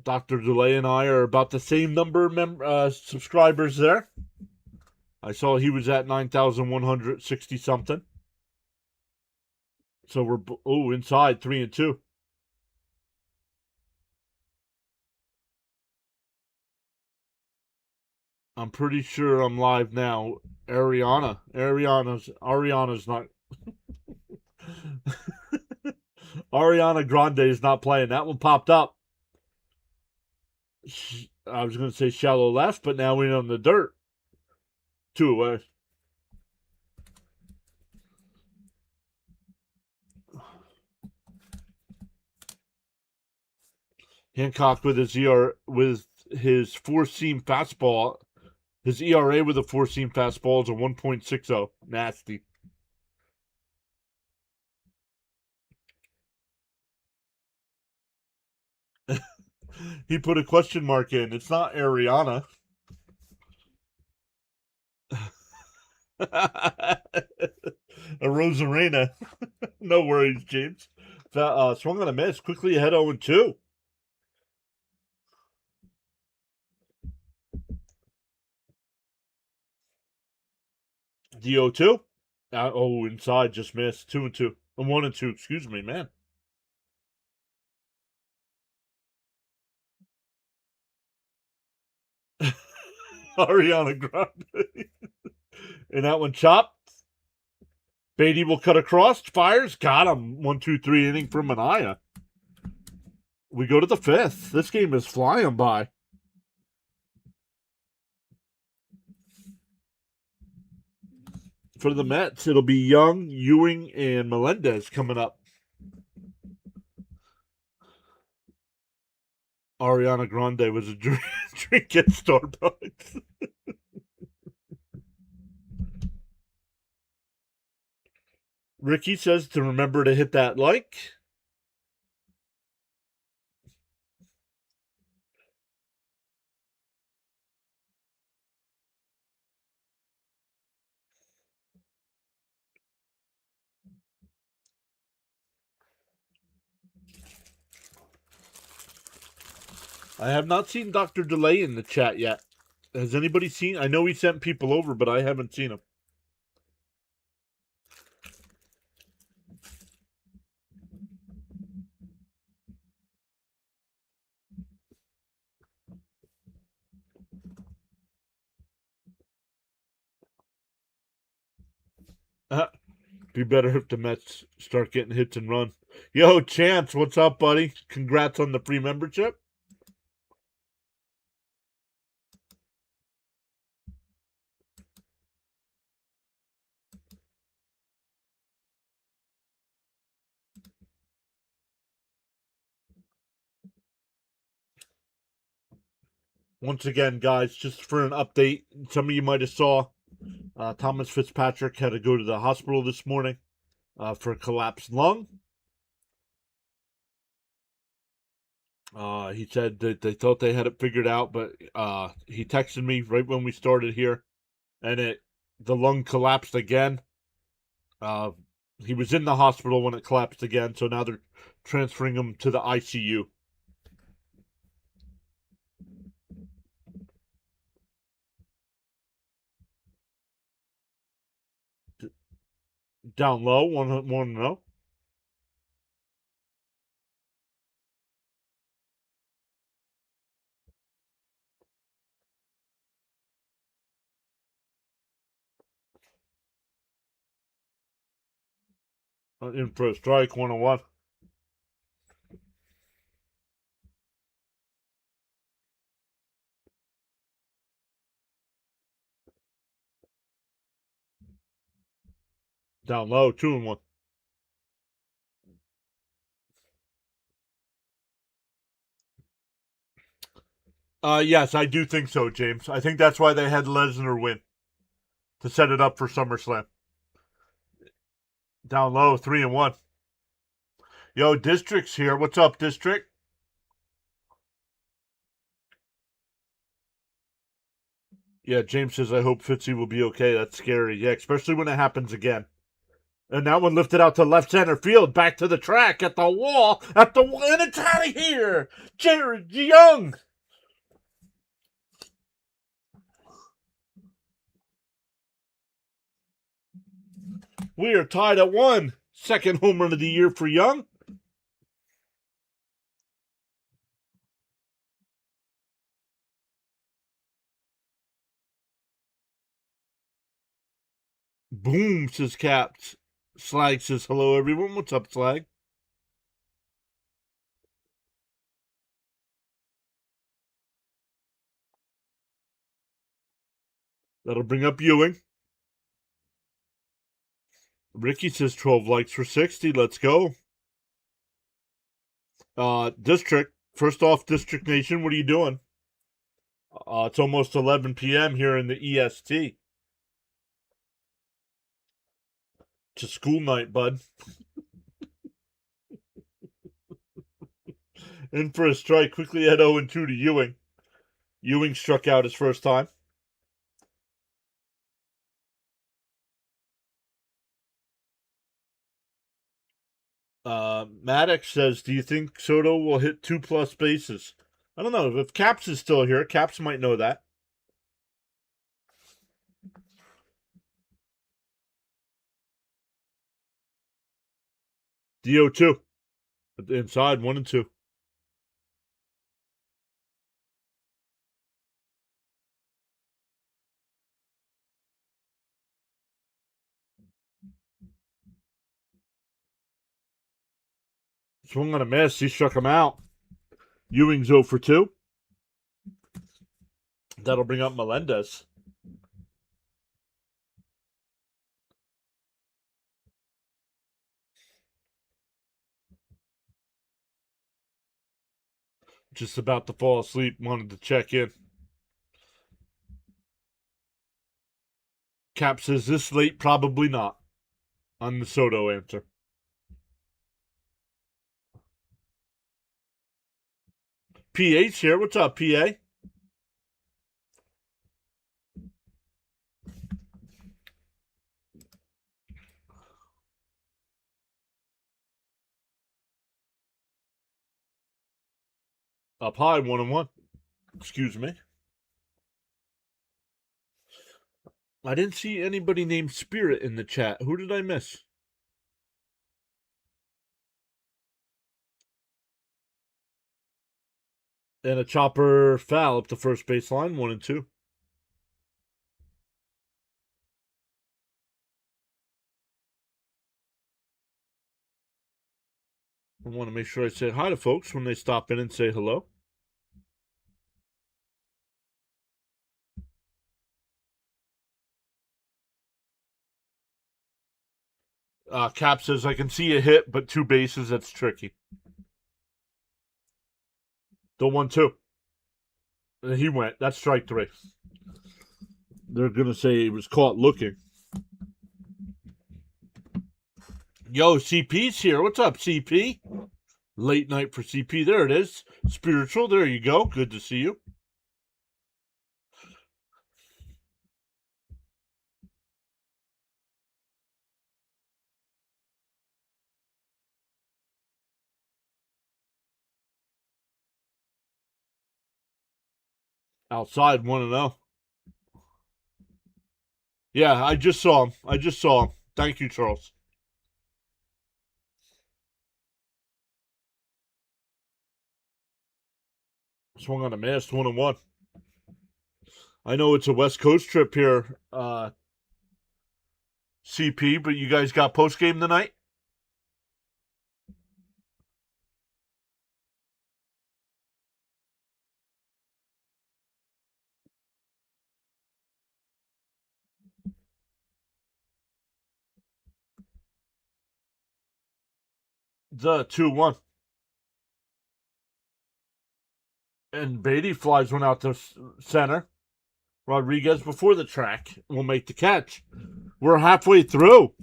[SPEAKER 1] Dr. Delay and I are about the same number of subscribers there. I saw he was at 9,160 something. So we're inside 3-2. I'm pretty sure I'm live now. Ariana's not. Ariana Grande is not playing. That one popped up. I was going to say shallow left, but now we're on the dirt. 2 away. Hancock with his four-seam fastball. His ERA with a four-seam fastball is a 1.60. Nasty. He put a question mark in. It's not Ariana. A Rosarena. No worries, James. Swung on a miss. Quickly ahead 0-2. The 0-2. Inside just missed. 2-2. 1-2. Excuse me, man. Ariana Grande. And that one chopped. Beatty will cut across. Fires. Got him. 1-2-3 inning for Mania. We go to the 5th. This game is flying by. For the Mets, it'll be Young, Ewing, and Melendez coming up. Ariana Grande was a drink at Starbucks. Ricky says to remember to hit that like. I have not seen Dr. Delay in the chat yet. Has anybody seen? I know he sent people over, but I haven't seen him. Be better if the Mets start getting hits and run. Yo, Chance, what's up, buddy? Congrats on the free membership. Once again, guys, just for an update, some of you might have saw Thomas Fitzpatrick had to go to the hospital this morning for a collapsed lung. He said that they thought they had it figured out, but he texted me right when we started here, and the lung collapsed again. He was in the hospital when it collapsed again, so now they're transferring him to the ICU. Down low, 1-0. In for a strike, 1-1. Down low, 2-1. Yes, I do think so, James. I think that's why they had Lesnar win to set it up for SummerSlam. Down low, 3-1. Yo, District's here. What's up, District? Yeah, James says, I hope Fitzy will be okay. That's scary. Yeah, especially when it happens again. And that one lifted out to left center field, back to the track, at the wall, and it's out of here! Jared Young! We are tied at 1. Second home run of the year for Young. Boom, says Caps. Slag says, hello, everyone. What's up, Slag? That'll bring up Ewing. Ricky says 12 likes for 60. Let's go. District. First off, District Nation, what are you doing? It's almost 11 p.m. here in the EST. It's a school night, bud. In for a strike. Quickly at 0-2 to Ewing. Ewing struck out his first time. Maddox says, do you think Soto will hit 2+ bases? I don't know. If Caps is still here, Caps might know that. DO2. Inside, 1-2. Swung on a miss. He struck him out. Ewing's 0 for 2. That'll bring up Melendez. Just about to fall asleep. Wanted to check in. Cap says this late, probably not. On the Soto answer. PH here. What's up, PA? Up high, 1-1. Excuse me. I didn't see anybody named Spirit in the chat. Who did I miss? And a chopper foul up the first baseline, 1-2. I want to make sure I say hi to folks when they stop in and say hello. Cap says, I can see a hit, but 2 bases, that's tricky. The 1-2. He went. That's strike 3. They're going to say he was caught looking. Yo, CP's here. What's up, CP? Late night for CP. There it is. Spiritual. There you go. Good to see you. Outside, 1-0. Yeah, I just saw him. Thank you, Charles. Swung on a miss, 1-1. I know it's a West Coast trip here, CP, but you guys got post game tonight? The 2-1. And Beatty flies one out to center. Rodriguez before the track will make the catch. We're halfway through.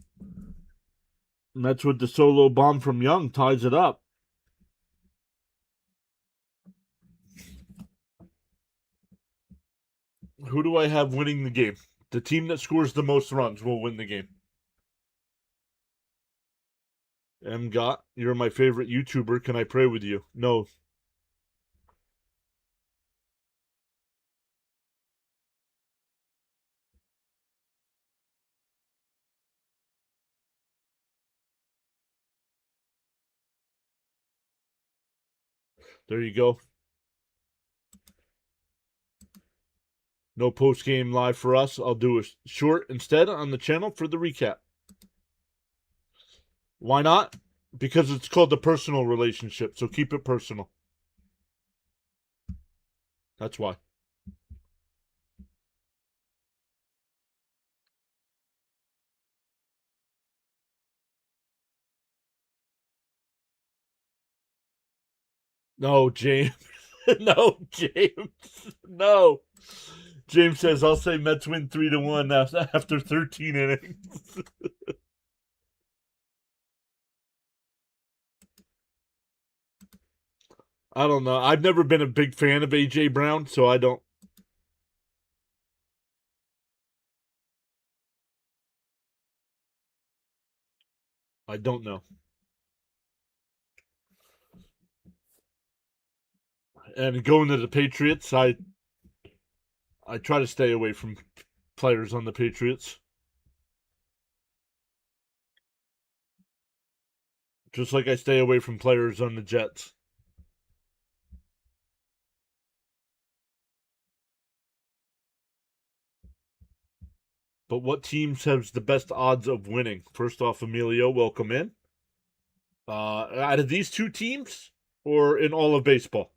[SPEAKER 1] And that's with the solo bomb from Young ties it up. Who do I have winning the game? The team that scores the most runs will win the game. M. Gott, you're my favorite YouTuber. Can I pray with you? No. There you go. No post game live for us. I'll do a short instead on the channel for the recap. Why not? Because it's called the personal relationship, so keep it personal. That's why. No, James. No, James. No. James says, I'll say Mets win 3-1 after 13 innings. I don't know. I've never been a big fan of A.J. Brown, so I don't. I don't know. And going to the Patriots, I try to stay away from players on the Patriots. Just like I stay away from players on the Jets. But what teams has the best odds of winning? First off, Emilio, welcome in. Out of these two teams, or in all of baseball?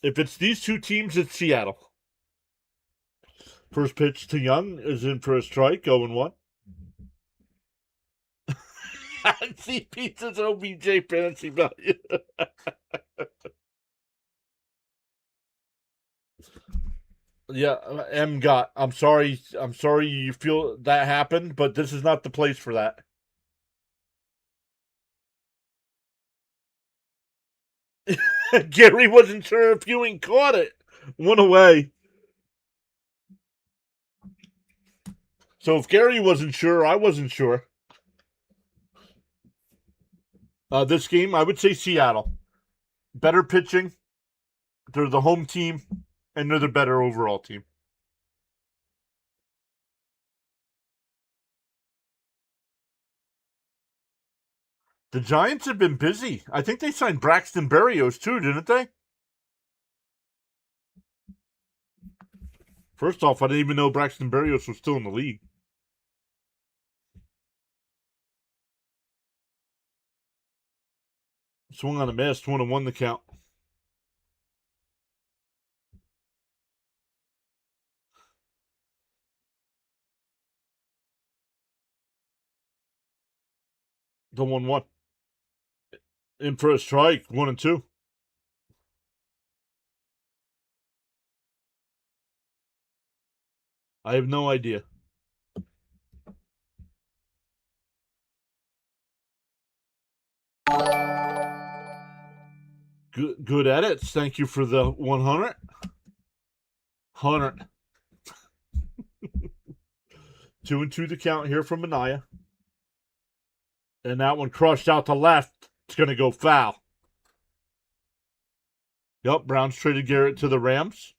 [SPEAKER 1] If it's these two teams, it's Seattle. First pitch to Young is in for a strike, 0-1. See, pizza's OBJ fantasy value. Yeah, M. Gott. I'm sorry you feel that happened, but this is not the place for that. Gary wasn't sure if Ewing caught it. One away. So if Gary wasn't sure, I wasn't sure. This game, I would say Seattle. Better pitching. They're the home team, and they're the better overall team. The Giants have been busy. I think they signed Braxton Berrios too, didn't they? First off, I didn't even know Braxton Berrios was still in the league. Swung on a miss, 1-1 the count. The 1-1. In for a strike, 1-2. I have no idea. Good edits. Thank you for the 100. 100. 2-2 the count here from Anaya. And that one crushed out to left. It's going to go foul. Yep, Browns traded Garrett to the Rams.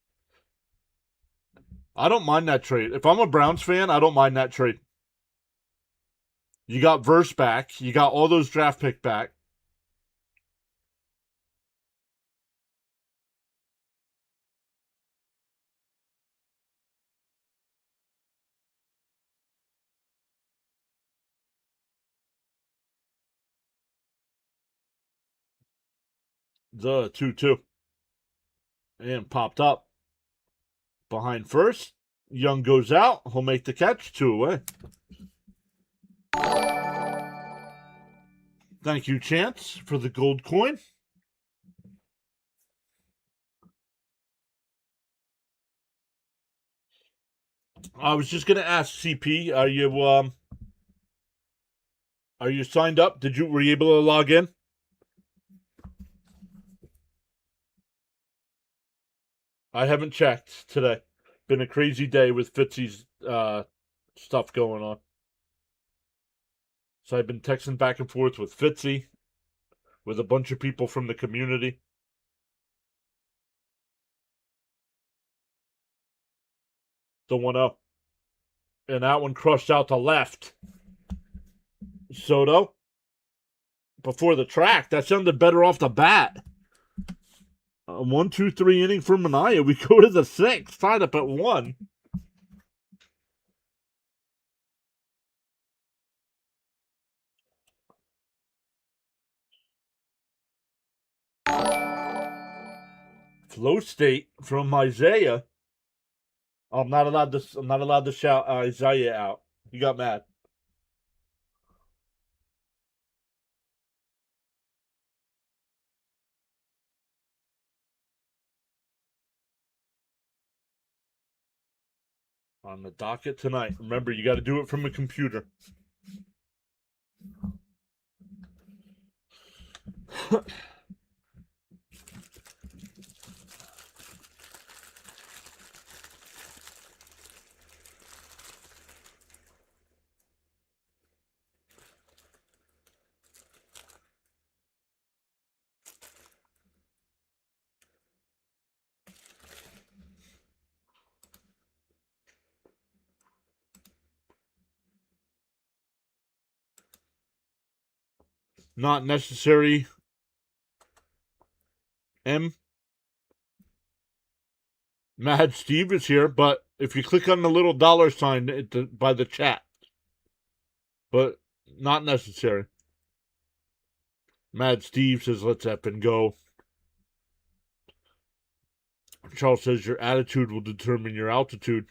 [SPEAKER 1] I don't mind that trade. If I'm a Browns fan, I don't mind that trade. You got Verse back. You got all those draft pick back. The 2-2. And popped up behind first. Young goes out. He'll make the catch. 2 away. Thank you, Chance, for the gold coin. I was just gonna ask CP, are you signed up? Were you able to log in? I haven't checked today. Been a crazy day with Fitzy's stuff going on. So I've been texting back and forth with Fitzy, with a bunch of people from the community. The 1-0. And that one crushed out to left. Soto. Before the track. That sounded better off the bat. 1-2-3 inning for Mania. We go to the 6th. Tied up at 1. Flow state from Isaiah. I'm not allowed to shout Isaiah out. He got mad. On the docket tonight. Remember, you got to do it from a computer. Not necessary. M. Mad Steve is here, but if you click on the little dollar sign by the chat, but not necessary. Mad Steve says, let's up and go. Charles says, your attitude will determine your altitude.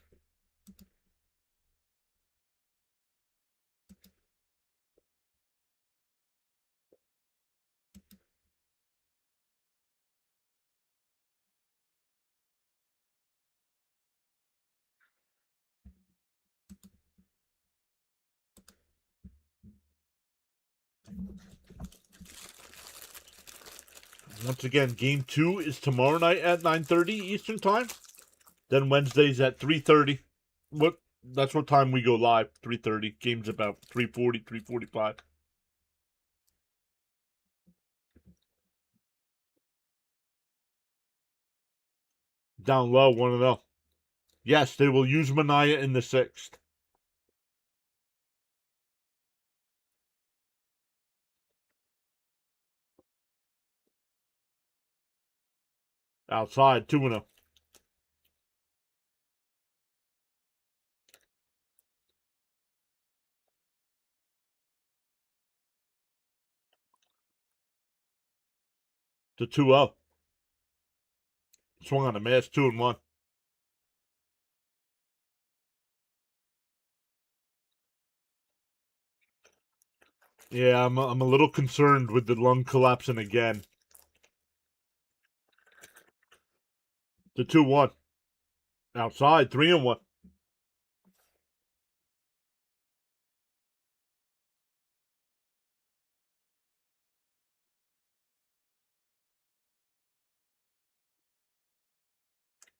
[SPEAKER 1] Once again, game 2 is tomorrow night at 9:30 Eastern time. Then Wednesday's at 3:30. That's what time we go live. 3:30. Game's about 3:40, 3:45. Down low, 1-0. Yes, they will use Mania in the 6th. Outside, 2-0. To 2-0. Swung on a miss, 2-1. Yeah, I'm a little concerned with the lung collapsing again. To 2-1. Outside, 3-1.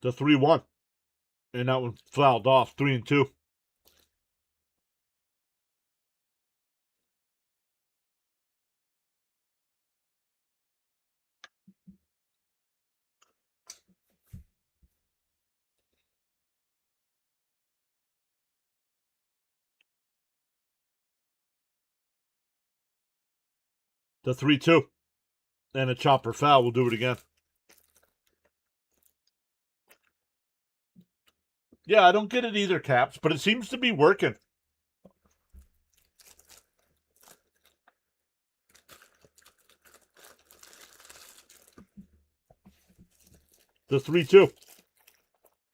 [SPEAKER 1] To 3-1. And that one fouled off, 3-2. The 3-2. And a chopper foul. We'll do it again. Yeah, I don't get it either, Caps, but it seems to be working. The 3-2.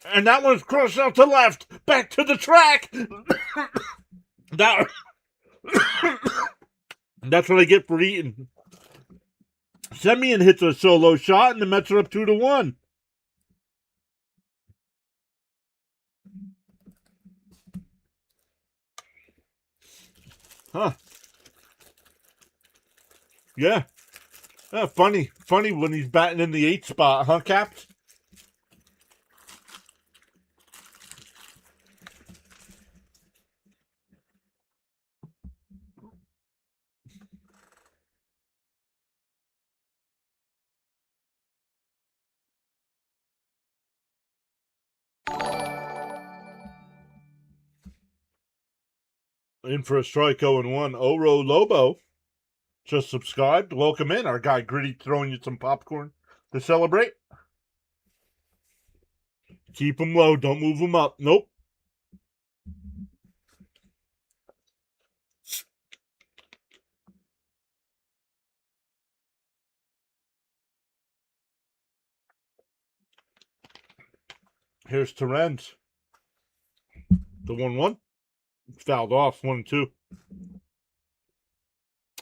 [SPEAKER 1] And that one's crossed out to left. Back to the track. That's what I get for eating. Semien hits a solo shot, and the Mets are up 2-1. Huh. Yeah. Funny when he's batting in the 8th spot, huh, Caps? In for a strike 0-1. Oro Lobo just subscribed. Welcome in. Our guy Gritty throwing you some popcorn to celebrate. Keep him low. Don't move him up. Nope. Here's Terrence. The 1-1. Fouled off. 1-2.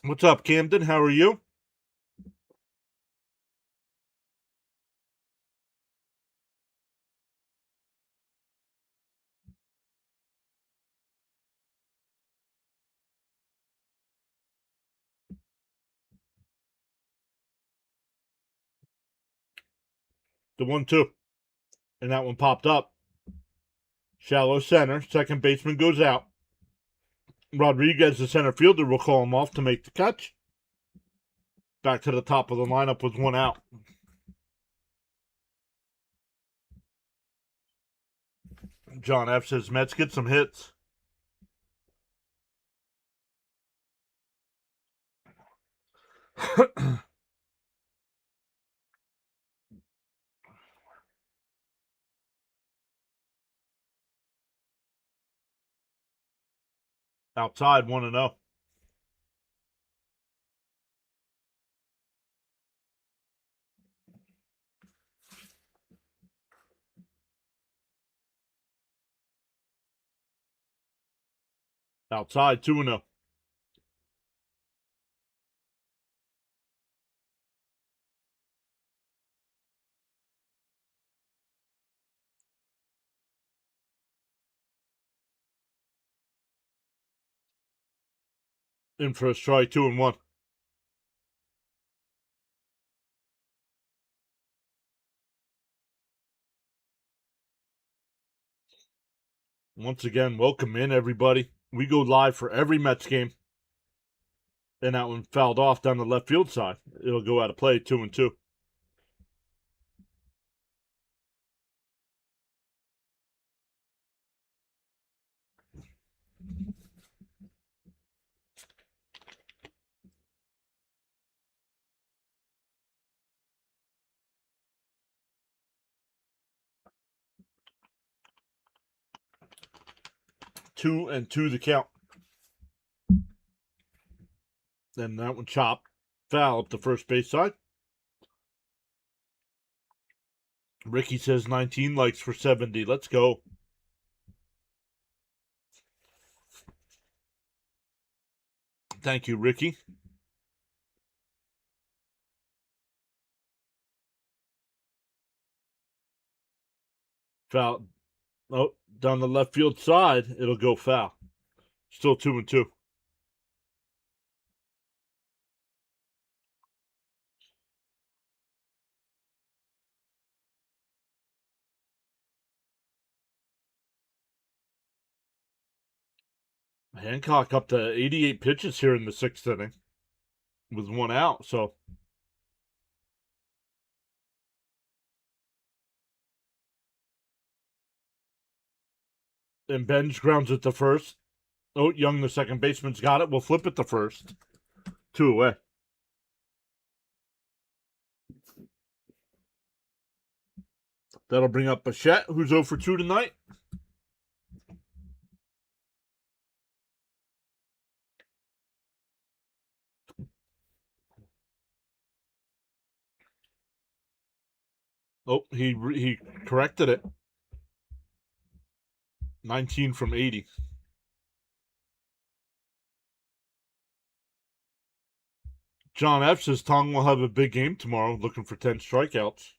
[SPEAKER 1] What's up, Camden? How are you? The 1-2. And that one popped up. Shallow center. Second baseman goes out. Rodriguez, the center fielder, will call him off to make the catch. Back to the top of the lineup with one out. John F. says, Mets get some hits. Outside, 1-0. Outside, 2-0. In for a strike, 2-1. Once again, welcome in, everybody. We go live for every Mets game. And that one fouled off down the left field side. It'll go out of play, 2-2. Two and two the count. Then that one chopped. Foul up the first base side. Ricky says 19 likes for 70. Let's go. Thank you, Ricky. Foul. Oh, down the left field side, it'll go foul. Still 2-2. Hancock up to 88 pitches here in the 6th inning with one out, so. And Benj grounds it to first. Oh, Young, the second baseman's got it. We'll flip it to first. 2 away. That'll bring up Bichette, who's 0 for 2 tonight. Oh, he corrected it. 19 from 80. John F says Tong will have a big game tomorrow, looking for 10 strikeouts.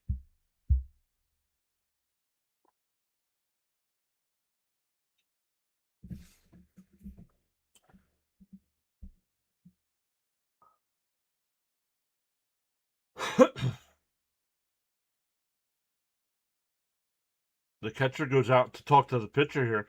[SPEAKER 1] The catcher goes out to talk to the pitcher here.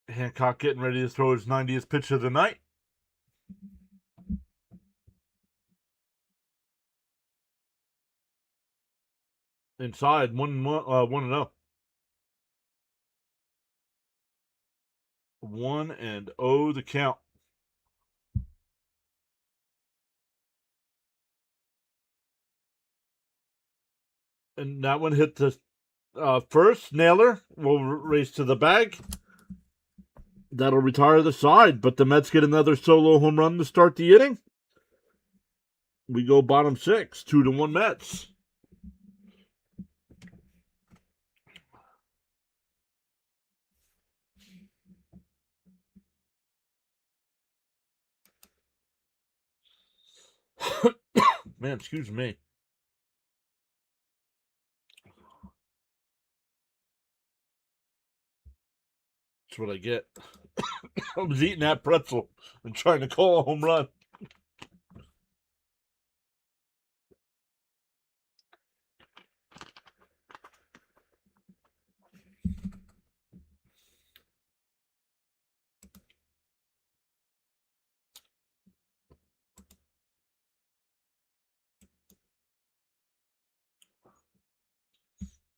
[SPEAKER 1] Hancock getting ready to throw his 90th pitch of the night. Inside, 1-0. 1-0 the count. And that one hit the first. Naylor will race to the bag. That'll retire the side, but the Mets get another solo home run to start the inning. We go bottom 6, 2-1 Mets. Man, excuse me. That's what I get. I was eating that pretzel and trying to call a home run.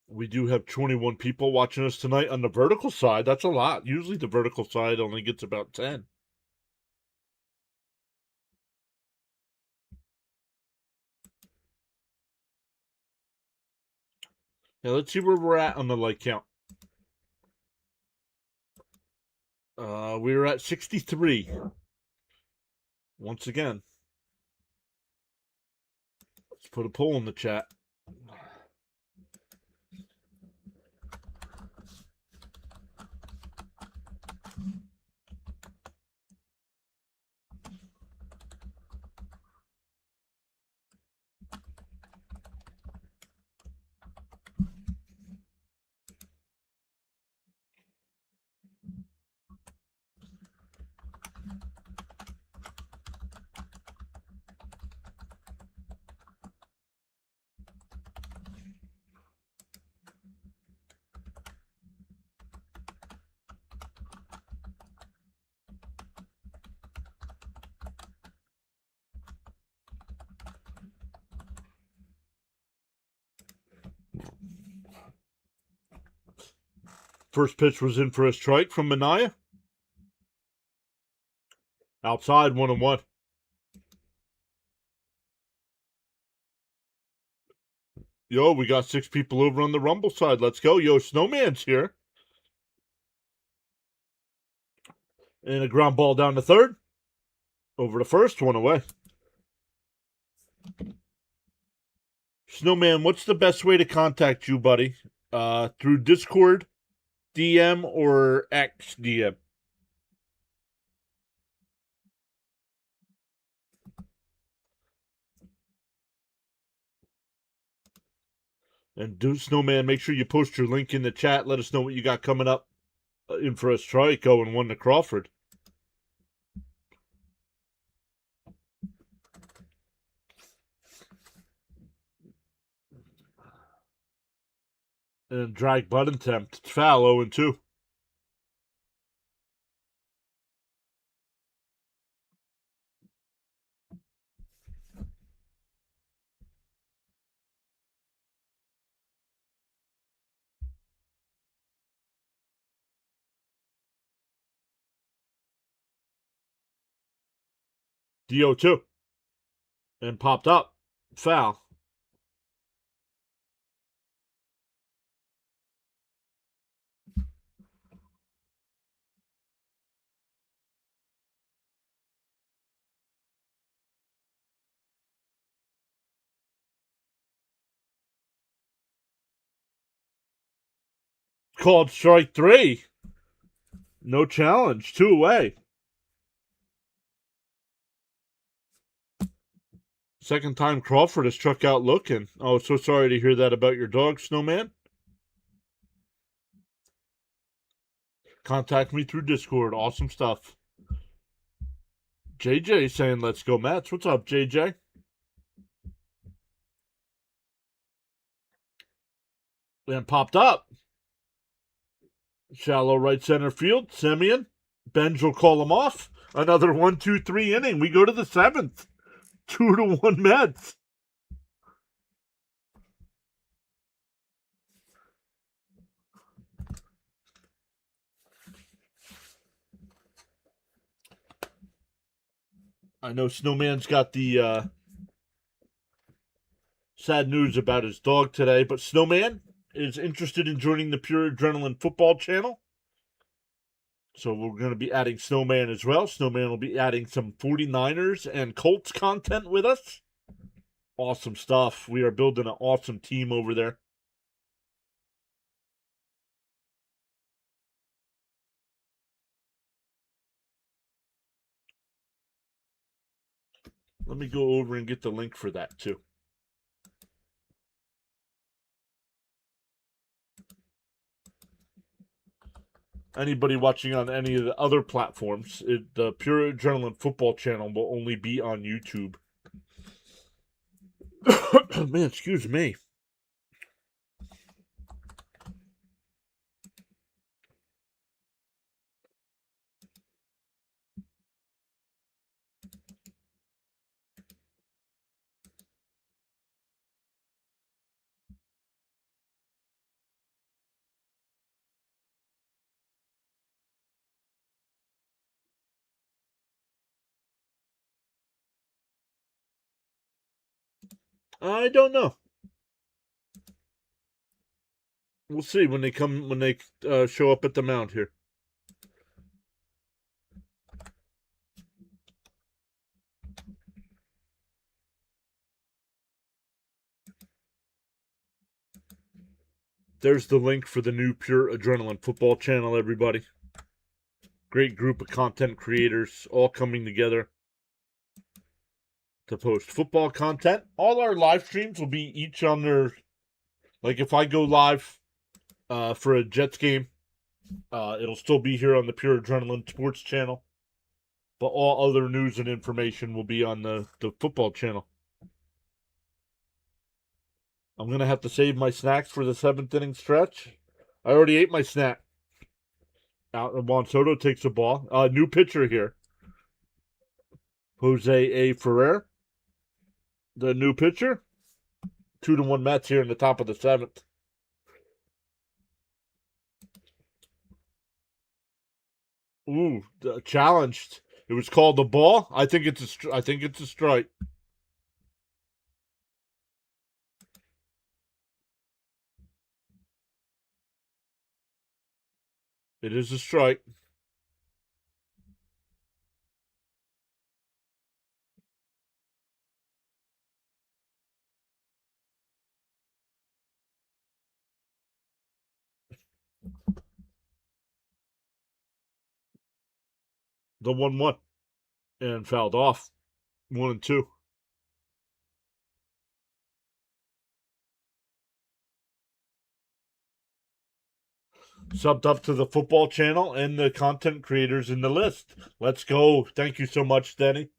[SPEAKER 1] We do have 21 people watching us tonight on the vertical side. That's a lot. Usually the vertical side only gets about 10. Now let's see where we're at on the like count. We were at 63. Once again. Let's put a poll in the chat. First pitch was in for a strike from Minaya. Outside, 1-1. Yo, we got 6 people over on the Rumble side. Let's go. Yo, Snowman's here. And a ground ball down to third. Over to first, 1 away. Snowman, what's the best way to contact you, buddy? Through Discord, DM, or X DM? And do Snowman, make sure you post your link in the chat. Let us know what you got coming up in for a strike going 1 to Crawford. And drag butt attempt. It's foul, 0-2. DO2. And popped up. Foul. Called strike 3. No challenge. 2 away. Second time Crawford has struck out looking. Oh, so sorry to hear that about your dog, Snowman. Contact me through Discord. Awesome stuff. JJ saying, let's go Mets. What's up, JJ? And popped up. Shallow right center field. Semien. Benj will call him off. Another 1-2-3 inning. We go to the 7th. 2-1 Mets. I know Snowman's got the sad news about his dog today, but Snowman is interested in joining the Pure Adrenaline Football channel. So we're going to be adding Snowman as well. Snowman will be adding some 49ers and Colts content with us. Awesome stuff. We are building an awesome team over there. Let me go over and get the link for that too. Anybody watching on any of the other platforms, the Pure Adrenaline Football channel will only be on YouTube. Man, excuse me. I don't know. We'll see when they show up at the mound here. There's the link for the new Pure Adrenaline Football channel, everybody. Great group of content creators all coming together to post football content. All our live streams will be each on their, like if I go live for a Jets game, it'll still be here on the Pure Adrenaline Sports channel. But all other news and information will be on the football channel. I'm going to have to save my snacks for the 7th inning stretch. I already ate my snack. Juan Soto takes a ball. New pitcher here. Jose A. Ferrer. The new pitcher. 2-1 Mets here in the top of the 7th. Ooh, challenged. It was called the ball. I think it's a strike. It is a strike. The 1-1 and fouled off. 1-2. Subbed up to the football channel and the content creators in the list. Let's go. Thank you so much, Denny.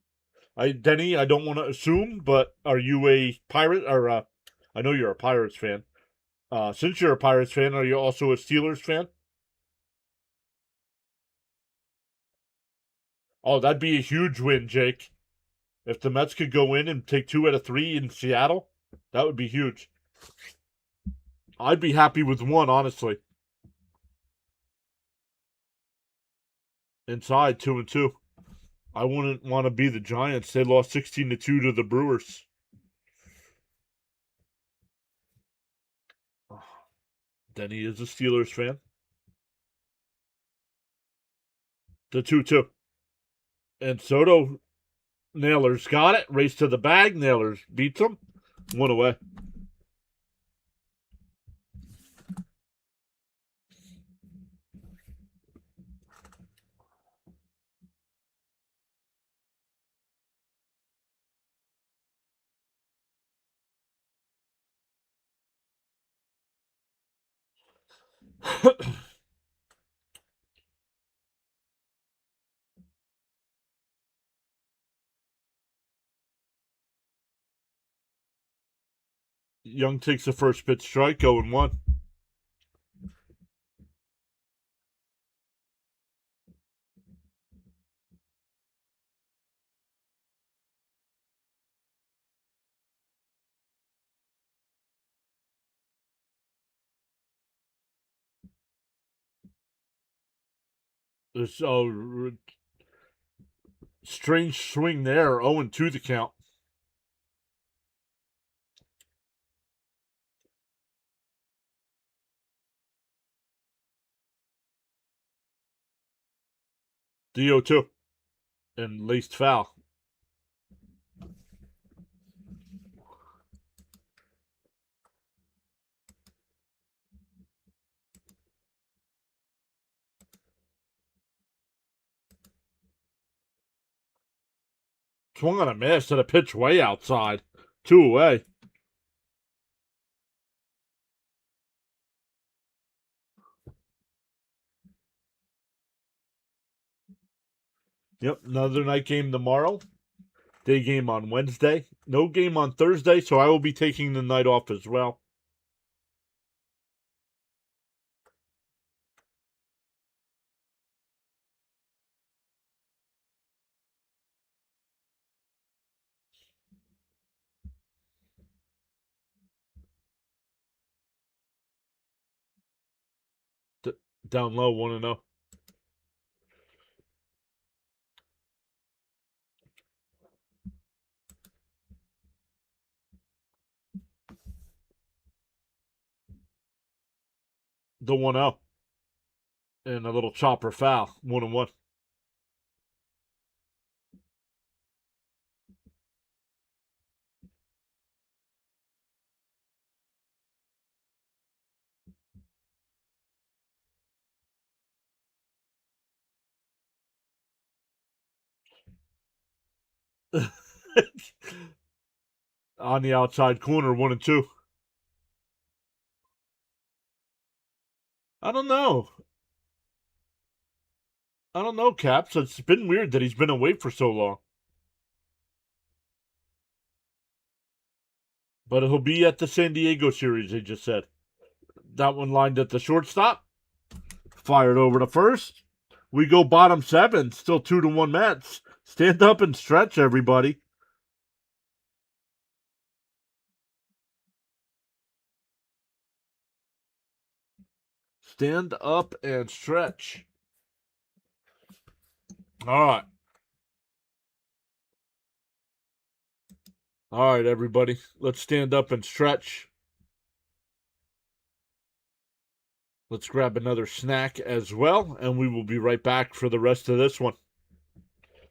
[SPEAKER 1] Denny, I don't want to assume, but are you a Pirate or I know you're a Pirates fan. Since you're a Pirates fan, are you also a Steelers fan? Oh, that'd be a huge win, Jake. If the Mets could go in and take 2 out of 3 in Seattle, that would be huge. I'd be happy with 1, honestly. Inside 2-2. I wouldn't want to be the Giants. They lost 16-2 to the Brewers. Denny is a Steelers fan. The 2-2. And Soto, Nailers got it. Race to the bag. Nailers beats them. 1 away. Young takes the first pitch strike, 0-1. There's a strange swing there, 0-2 the count. The 0-2. And laced foul. Swung on a miss at a pitch way outside. 2 away. Yep, another night game tomorrow. Day game on Wednesday. No game on Thursday, so I will be taking the night off as well. Down low, 1-0. The 1-0. And a little chopper foul, 1-1. On the outside corner, 1-2. I don't know. I don't know, Caps. It's been weird that he's been away for so long. But he'll be at the San Diego series, they just said. That one lined at the shortstop. Fired over to first. We go bottom 7. Still 2-1 Mets. Stand up and stretch, everybody. Stand up and stretch. All right. All right, everybody. Let's stand up and stretch. Let's grab another snack as well, and we will be right back for the rest of this one.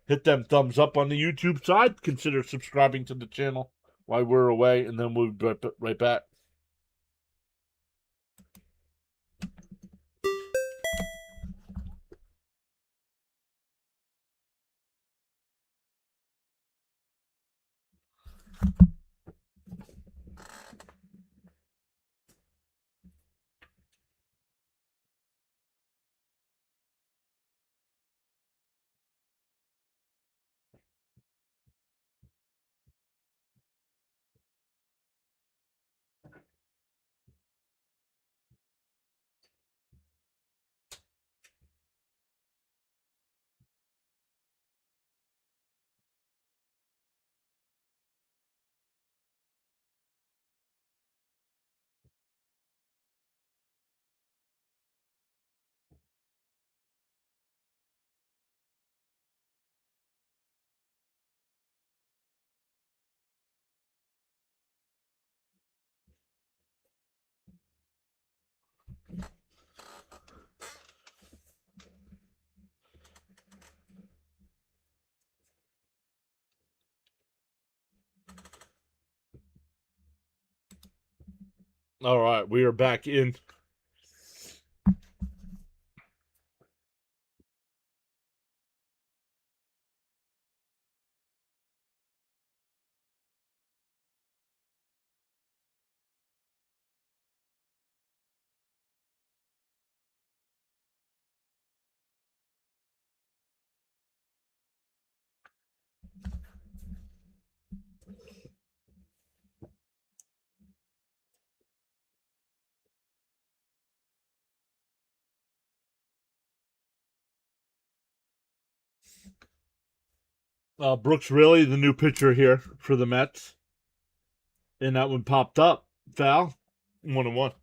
[SPEAKER 1] Hit them thumbs up on the YouTube side. Consider subscribing to the channel while we're away, and then we'll be right back. All right, we are back in. Brooks Really, the new pitcher here for the Mets. And that one popped up. Foul. 1-1.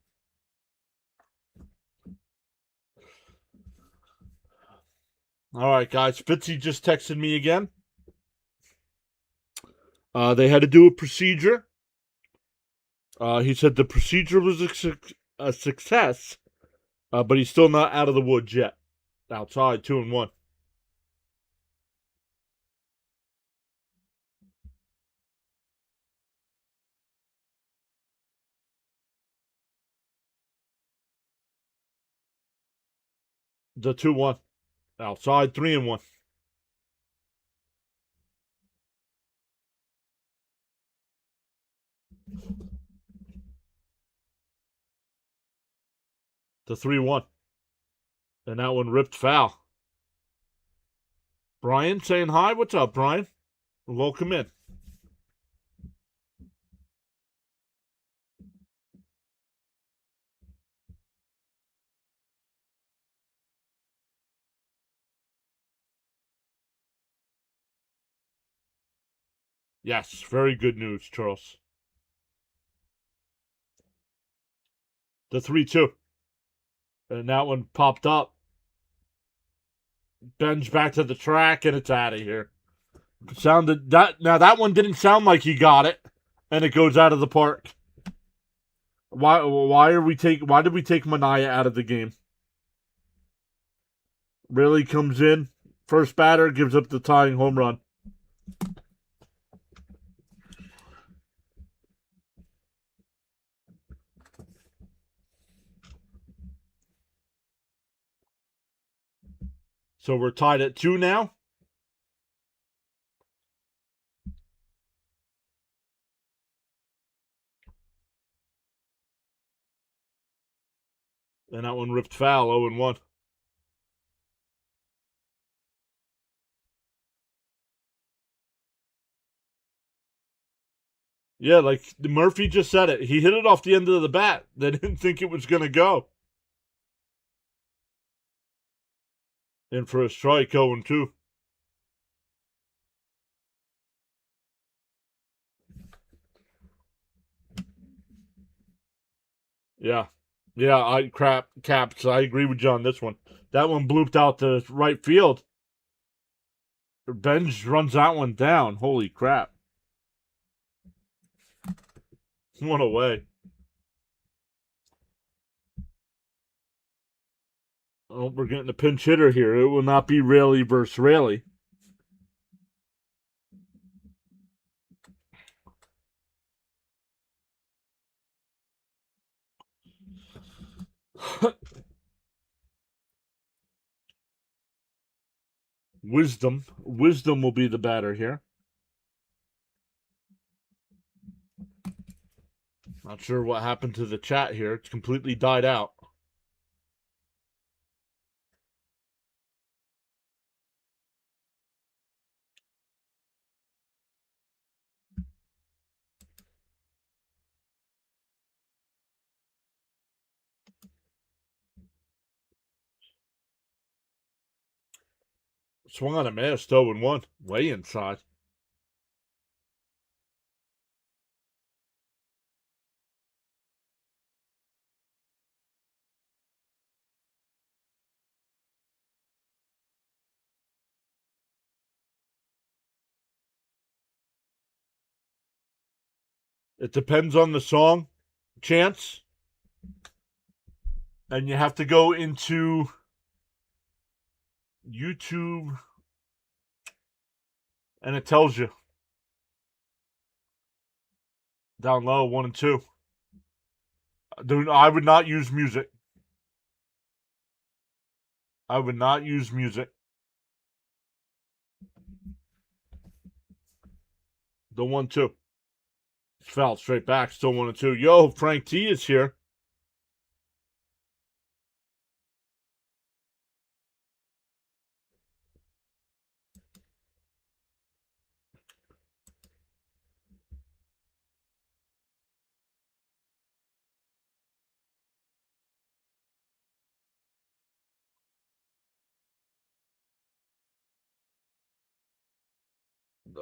[SPEAKER 1] All right, guys. Fitzy just texted me again. They had to do a procedure. He said the procedure was a success, but he's still not out of the woods yet. Outside, 2-1. The 2-1. Outside, 3-1. The 3-1. And that one ripped foul. Brian saying hi. What's up, Brian? Welcome in. Yes, very good news, Charles. The 3-2. And that one popped up. Ben's back to the track, and it's out of here. Sounded that now that one didn't sound like he got it, and it goes out of the park. Why did we take Mania out of the game? Really comes in, first batter, gives up the tying home run. So we're tied at 2 now. And that one ripped foul, 0-1. Yeah, like Murphy just said it. He hit it off the end of the bat. They didn't think it was going to go. And for a strike, 0-2. Yeah. Yeah, Caps. I agree with you on this one. That one blooped out to right field. Benj runs that one down. Holy crap. One away. Oh, we're getting a pinch hitter here. It will not be Raley versus Raley. Wisdom will be the batter here. Not sure what happened to the chat here. It's completely died out. Swung on a miss, 0-1. Way inside. It depends on the song, Chance. And you have to go into YouTube and it tells you. Down low, 1 and 2. Dude, I would not use music. I would not use music. The 1-2. Foul straight back. Still 1-2. Yo, Frank T is here.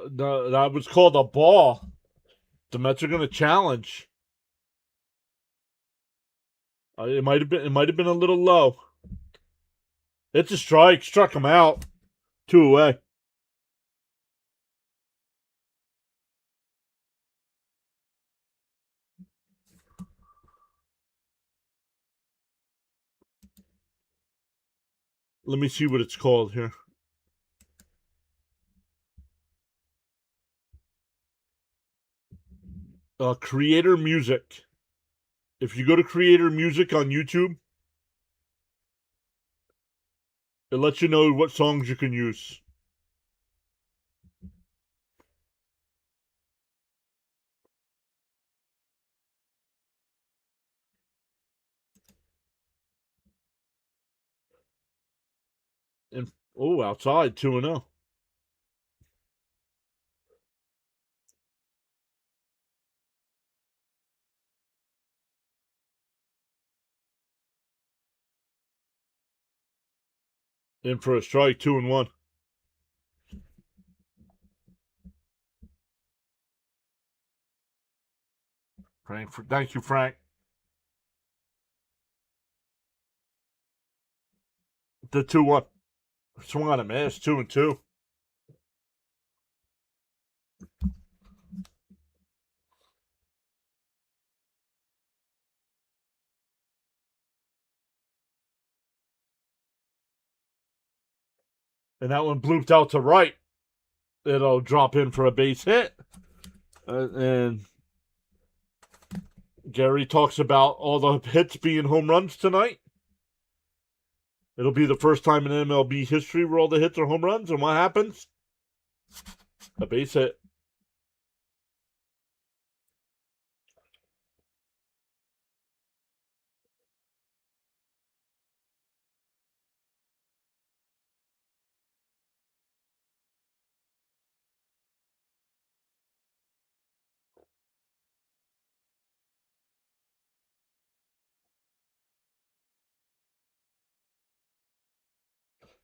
[SPEAKER 1] That was called a ball. The Mets are going to challenge. It might have been. It might have been a little low. It's a strike. Struck him out. 2 away. Let me see what it's called here. Creator Music. If you go to Creator Music on YouTube, it lets you know what songs you can use. And outside 2-0. In for a strike, 2-1. Thank you, Frank. The 2-1. Swung on a miss, 2-2. And that one blooped out to right. It'll drop in for a base hit. And Gary talks about all the hits being home runs tonight. It'll be the first time in MLB history where all the hits are home runs. And what happens? A base hit.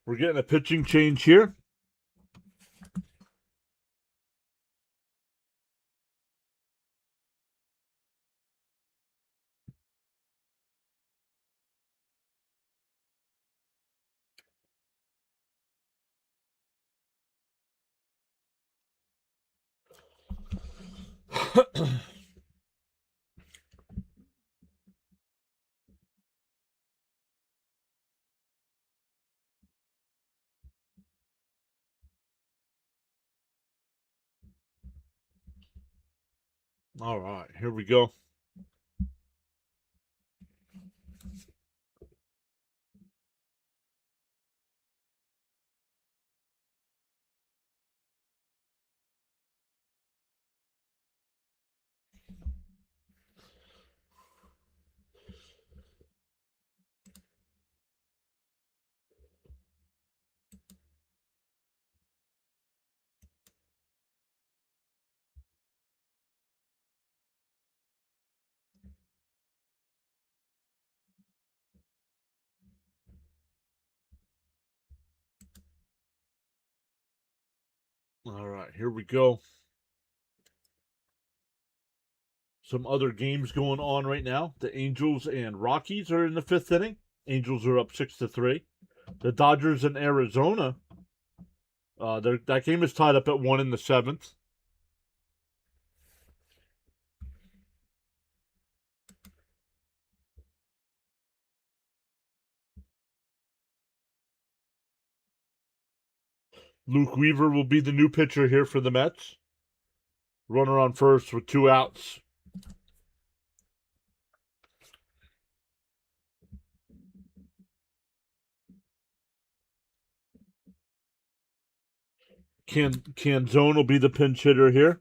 [SPEAKER 1] We're getting a pitching change here. All right, here we go. All right, here we go. Some other games going on right now. The Angels and Rockies are in the 5th inning. Angels are up 6-3. The Dodgers and Arizona. That game is tied up at 1 in the 7th. Luke Weaver will be the new pitcher here for the Mets. Runner on first with 2 outs. Canzone will be the pinch hitter here.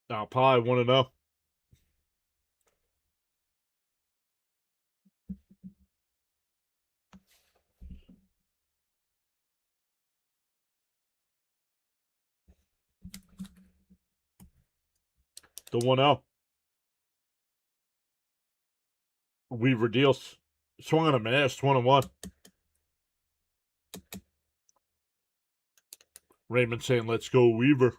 [SPEAKER 1] Now, probably 1-0. The 1-0. Weaver deals. Swung on a miss. 1-1. Raymond saying, let's go, Weaver.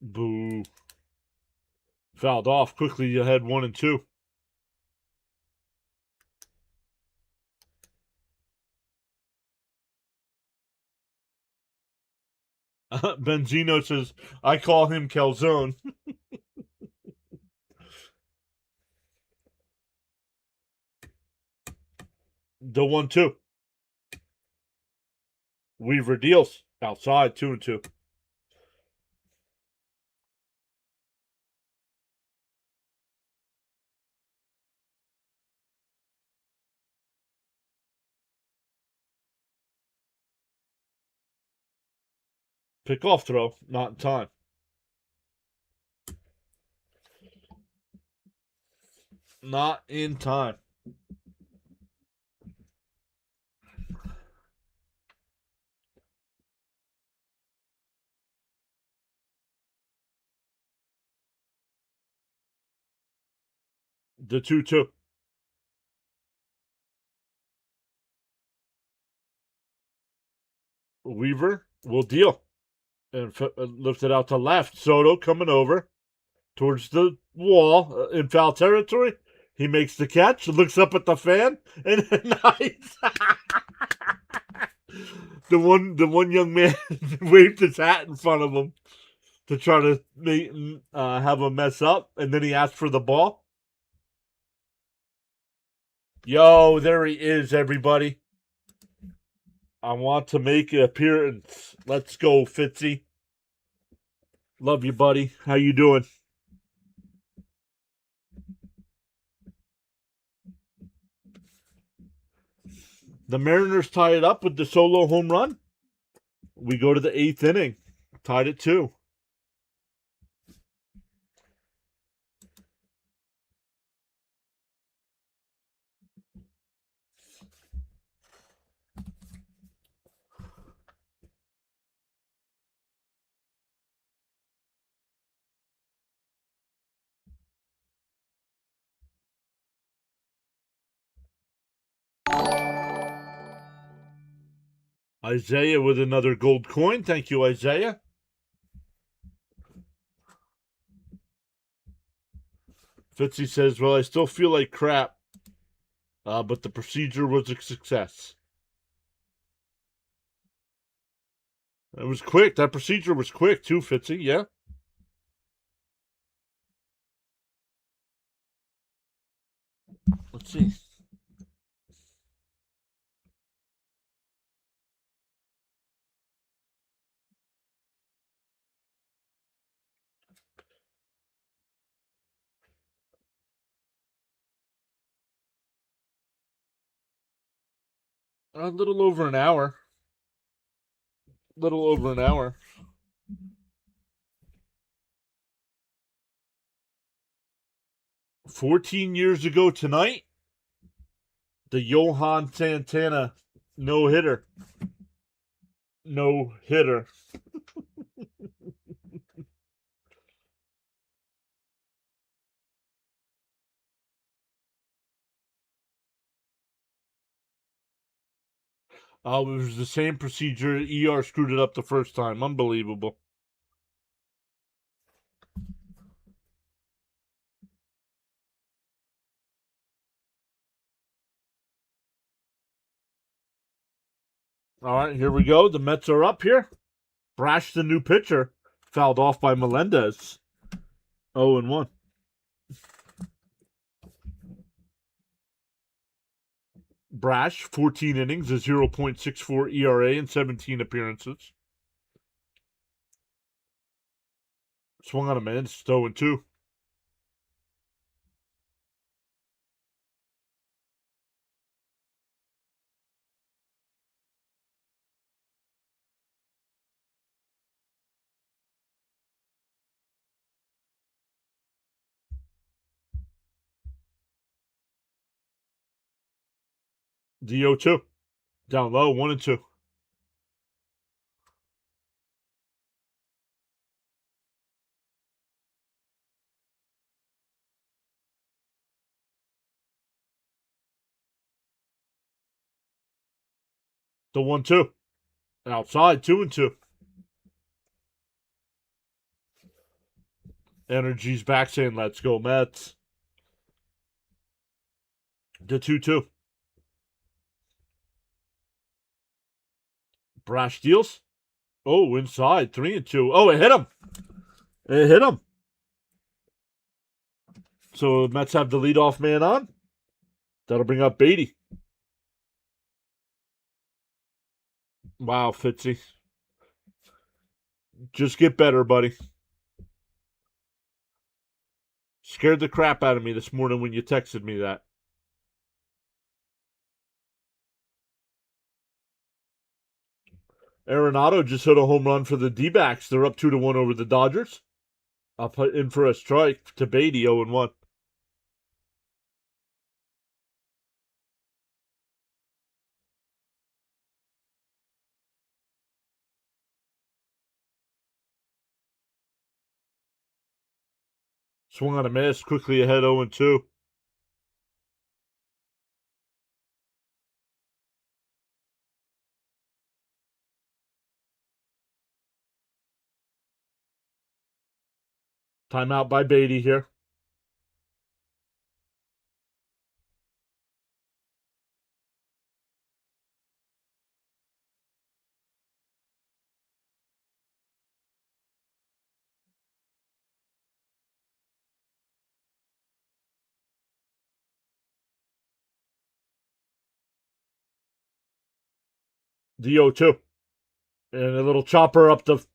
[SPEAKER 1] Boo. Fouled off. Quickly, you had 1 and 2. Benzino says, I call him Calzone. The 1-2. Weaver deals. Outside, 2 and 2. Pick-off throw. Not in time. Not in time. The 2-2. Weaver will deal. And lift it out to left. Soto coming over towards the wall in foul territory. He makes the catch, looks up at the fan, and nice. The one young man waved his hat in front of him to try to have him mess up, and then he asked for the ball. Yo, there he is, everybody. I want to make an appearance. Let's go, Fitzy. Love you, buddy. How you doing? The Mariners tie it up with the solo home run. We go to the 8th inning. Tied at 2. Isaiah with another gold coin. Thank you, Isaiah. Fitzy says, well, I still feel like crap, but the procedure was a success. It was quick. That procedure was quick, too, Fitzy. Yeah. Let's see. A little over an hour. 14 years ago tonight, the Johan Santana no-hitter. No-hitter. It was the same procedure. ER screwed it up the first time. Unbelievable. All right, here we go. The Mets are up here. Brash, the new pitcher, fouled off by Melendez. 0-1. Brash, 14 innings, a 0.64 ERA in 17 appearances. Swung on a man, it's 0-2. The 0-2. Down low, 1-2. The 1-2. Outside, 2-2. Energy's back saying, let's go, Mets. The 2-2. Brash deals. Oh, inside, 3-2. Oh, it hit him. It hit him. So the Mets have the leadoff man on. That'll bring up Beatty. Wow, Fitzy. Just get better, buddy. Scared the crap out of me this morning when you texted me that. Arenado just hit a home run for the D-backs. They're up 2-1 over the Dodgers. I'll put in for a strike to Beatty, 0-1. Swung on a miss, quickly ahead, 0-2. Timeout by Beatty here. The 0-2. And a little chopper up the...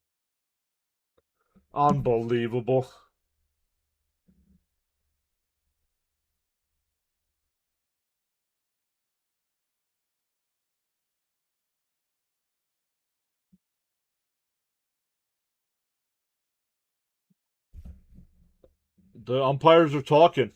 [SPEAKER 1] Unbelievable. The umpires are talking.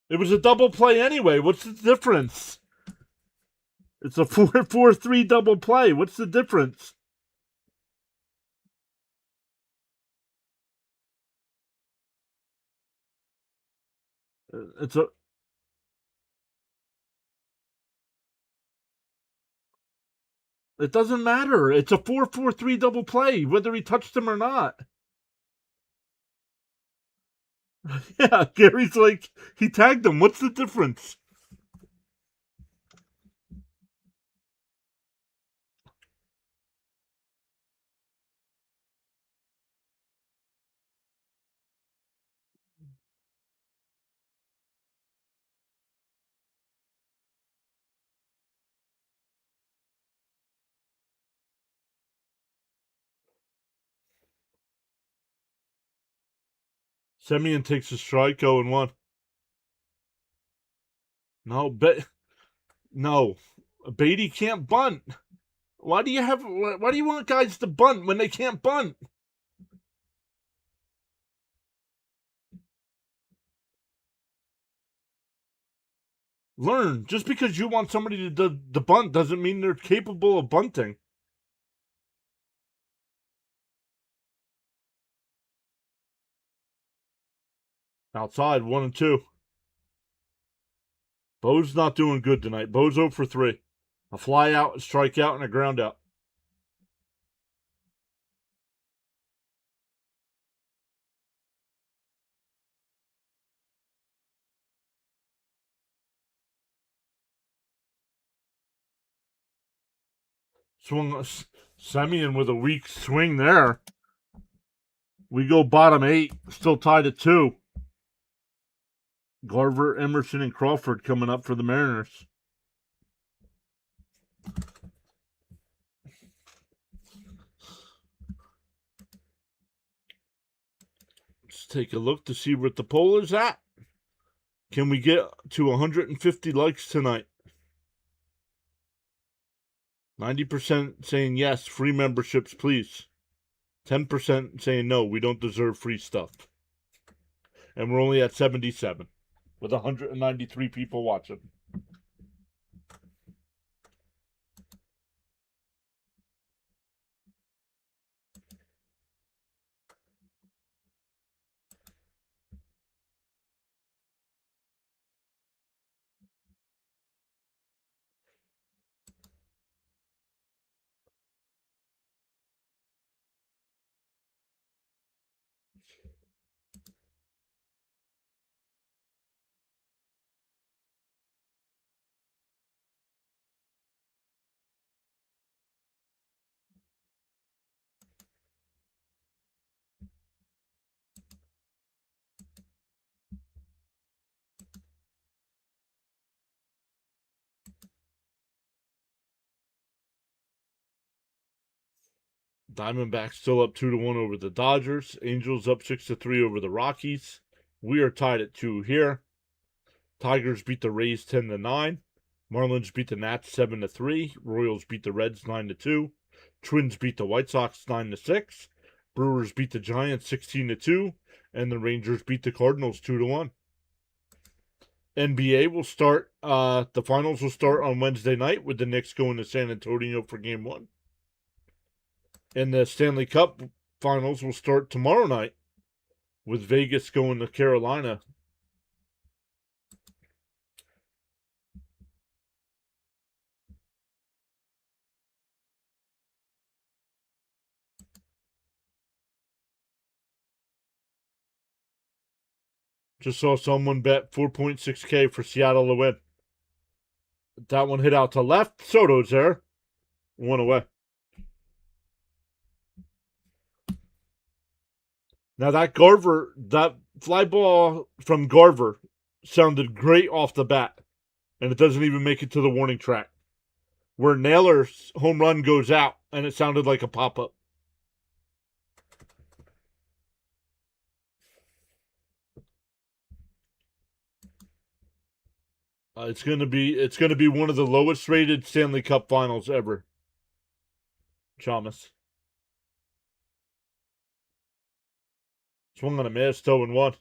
[SPEAKER 1] It was a double play anyway. What's the difference? It's a 4-4-3 double play. What's the difference? It's a... It doesn't matter. It's a 4-4-3 double play, whether he touched him or not. Yeah, Gary's like, he tagged him. What's the difference? Semien takes a strike, 0-1. No, Beatty can't bunt. Why do you want guys to bunt when they can't bunt? Learn. Just because you want somebody to bunt doesn't mean they're capable of bunting. Outside, 1-2. Bo's not doing good tonight. Bo's 0-3. A fly out, a strikeout, and a ground out. Swung Semien with a weak swing there. We go bottom 8, still tied at 2. Garver, Emerson, and Crawford coming up for the Mariners. Let's take a look to see what the poll is at. Can we get to 150 likes tonight? 90% saying yes, free memberships, please. 10% saying no, we don't deserve free stuff. And we're only at 77 with 193 people watching. Diamondbacks still up 2-1 over the Dodgers. Angels up 6-3 over the Rockies. We are tied at 2 here. Tigers beat the Rays 10-9. Marlins beat the Nats 7-3. Royals beat the Reds 9-2. Twins beat the White Sox 9-6. Brewers beat the Giants 16-2. And the Rangers beat the Cardinals 2-1. NBA will start. The finals will start on Wednesday night with the Knicks going to San Antonio for Game 1. And the Stanley Cup finals will start tomorrow night with Vegas going to Carolina. Just saw someone bet 4.6K for Seattle to win. That one hit out to left. Soto's there. One away. Now that fly ball from Garver sounded great off the bat. And it doesn't even make it to the warning track. Where Naylor's home run goes out and it sounded like a pop-up. It's gonna be one of the lowest rated Stanley Cup finals ever. Chalmers. Swung on a miss, 0-1.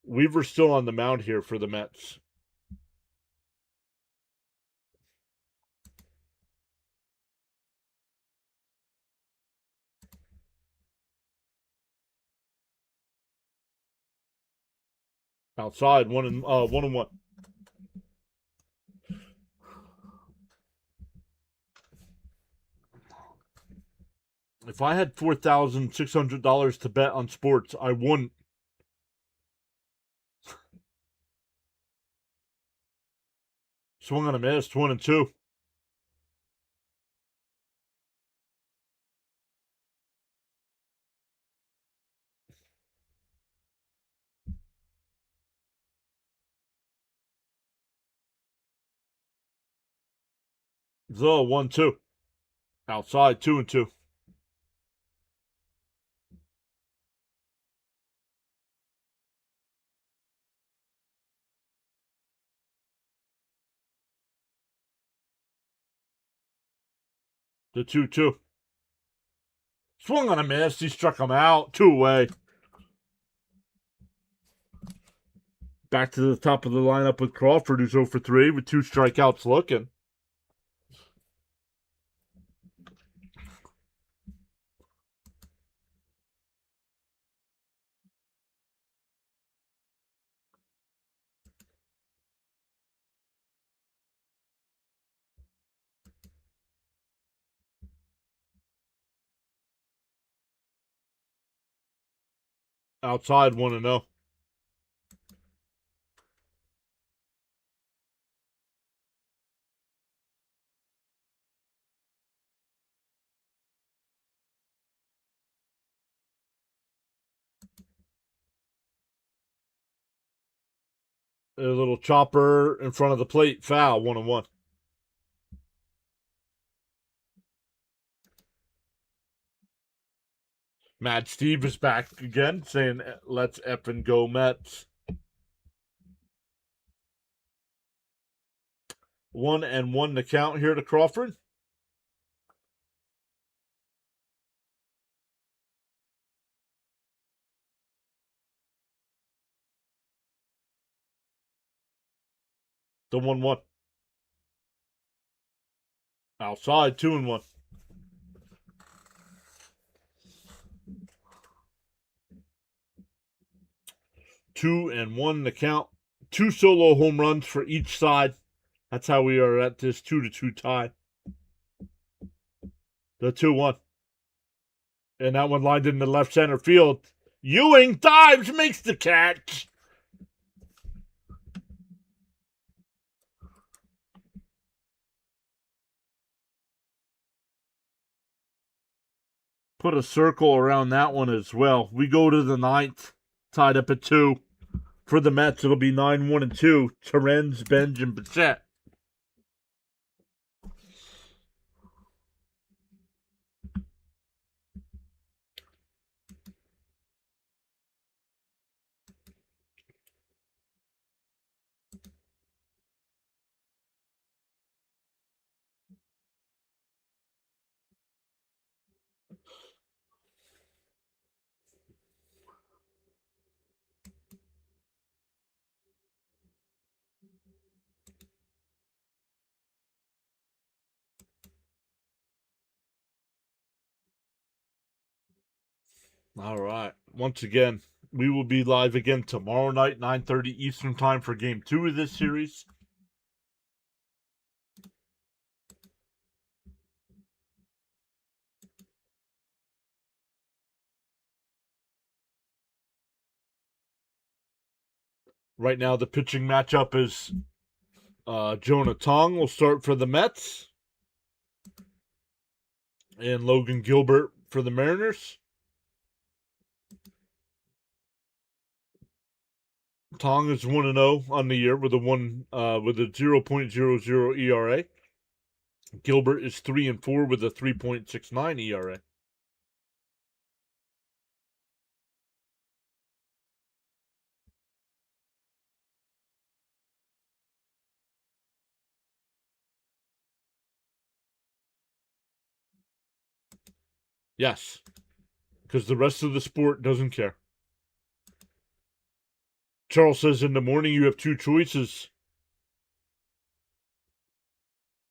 [SPEAKER 1] Weaver's still on the mound here for the Mets. Outside, 1-1. If I had $4,600 to bet on sports, I wouldn't. Swung on a miss, 1-2. The 1-2. Outside, 2-2. The 2-2. Swung on a miss. He struck him out. 2 away. Back to the top of the lineup with Crawford, who's 0-3 with 2 strikeouts looking. Outside, 1-0. A little chopper in front of the plate. Foul. 1-1. Mad Steve is back again, saying, let's effing go Mets. 1-1 to count here to Crawford. The 1-1. Outside, 2-1. 2-1 to count. 2 solo home runs for each side. That's how we are at this 2-2 tie. The 2-1. And that one lined into left center field. Ewing dives, makes the catch. Put a circle around that one as well. We go to the 9th, tied up at 2. For the Mets, it'll be 9-1-2. Terens, Benj, and Bichette. All right. Once again, we will be live again tomorrow night, 9:30 Eastern Time for Game 2 of this series. Right now, the pitching matchup is Jonah Tong will start for the Mets and Logan Gilbert for the Mariners. Tong is 1-0 on the year with a 0.00 ERA. Gilbert is 3-4 with a 3.69 ERA. Yes, because the rest of the sport doesn't care. Charles says in the morning you have 2 choices.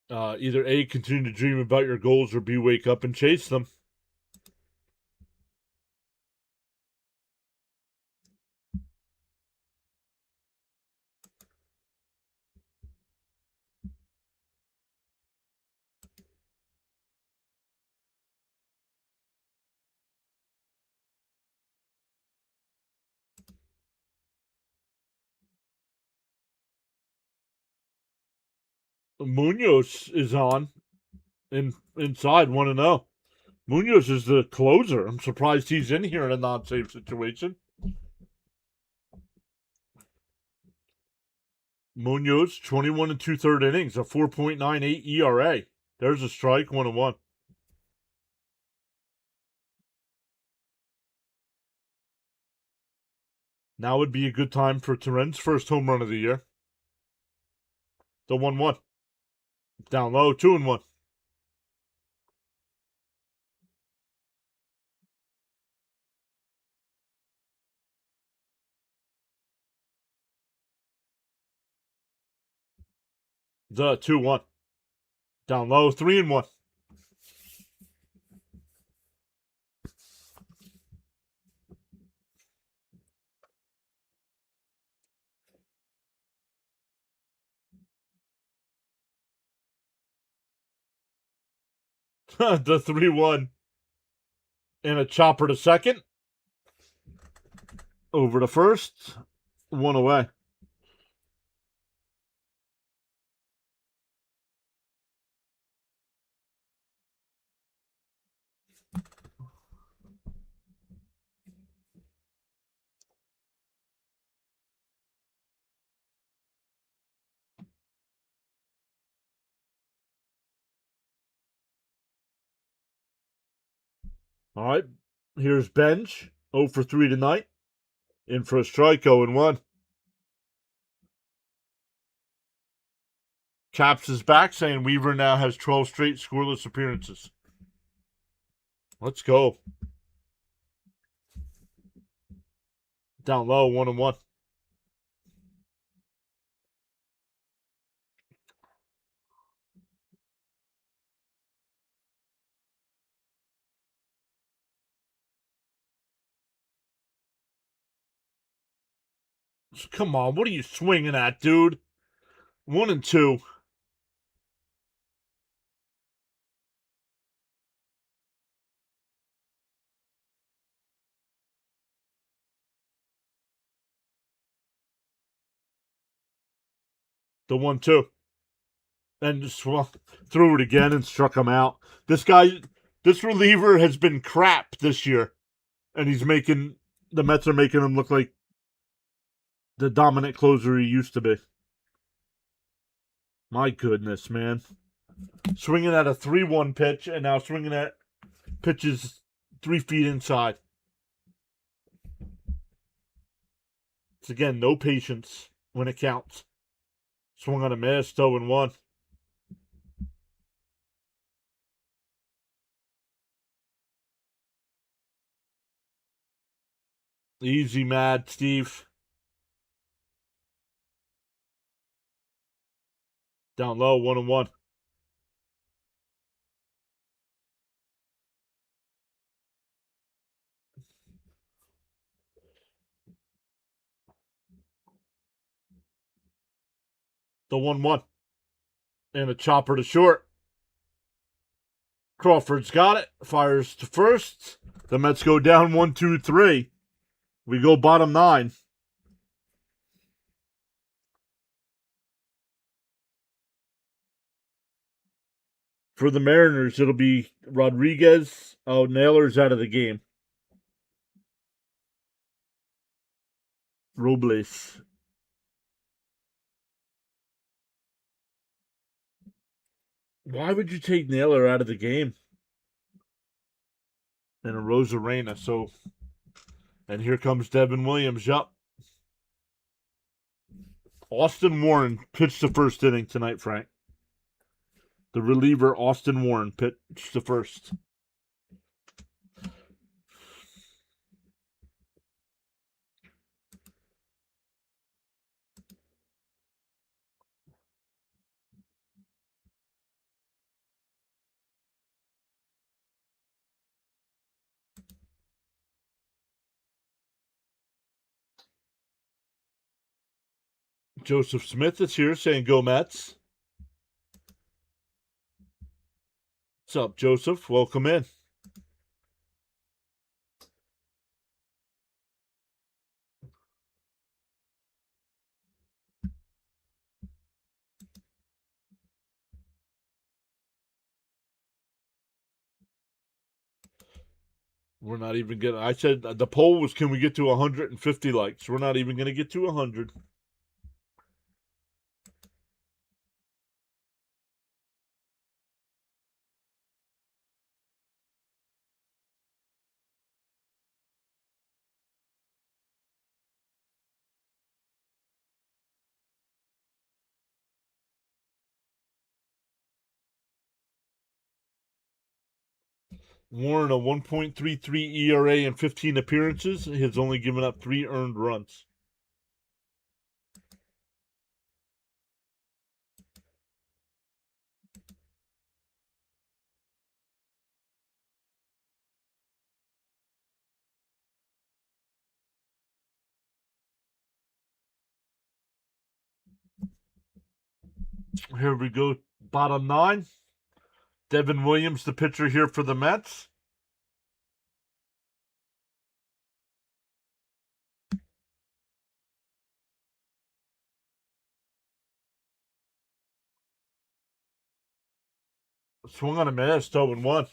[SPEAKER 1] Either A, continue to dream about your goals, or B, wake up and chase them. Munoz is on inside 1-0. Munoz is the closer. I'm surprised he's in here in a non-save situation. Munoz, 21 and 2/3 innings, a 4.98 ERA. There's a strike, 1-1. Now would be a good time for Terens' first home run of the year. The 1-1. Down low, 2-1. The 2-1. Down low, 3-1. The 3-1. And a chopper to second. Over to first. 1 away. All right. Here's Benj. 0 for 3 tonight. In for a strike, 0-1. Caps is back, saying Weaver now has 12 straight scoreless appearances. Let's go. Down low, 1-1. Come on, what are you swinging at, dude? 1-2. The 1-2. And just threw it again and struck him out. This reliever has been crap this year. And the Mets are making him look like the dominant closer he used to be. My goodness, man. Swinging at a 3-1 pitch and now swinging at pitches 3 feet inside. It's again, no patience when it counts. Swung on a miss, 0-1. Easy, Mad Steve. Down low, 1-1. The 1-1. And a chopper to short. Crawford's got it. Fires to first. The Mets go down 1-2-3. We go bottom 9. For the Mariners, it'll be Rodriguez. Oh, Naylor's out of the game. Robles. Why would you take Naylor out of the game? And a Rosarena. And here comes Devin Williams. Yup. Austin Warren pitched the first inning tonight, Frank. The reliever, Austin Warren, pitched the first. Joseph Smith is here saying go Mets. What's up, Joseph? Welcome in. We're not even gonna. I said the poll was, can we get to 150 likes? We're not even gonna get to 100. Warren, a 1.33 ERA in 15 appearances, has only given up 3 earned runs. Here we go, bottom 9. Devin Williams, the pitcher here for the Mets. Swung on a miss, 0-1.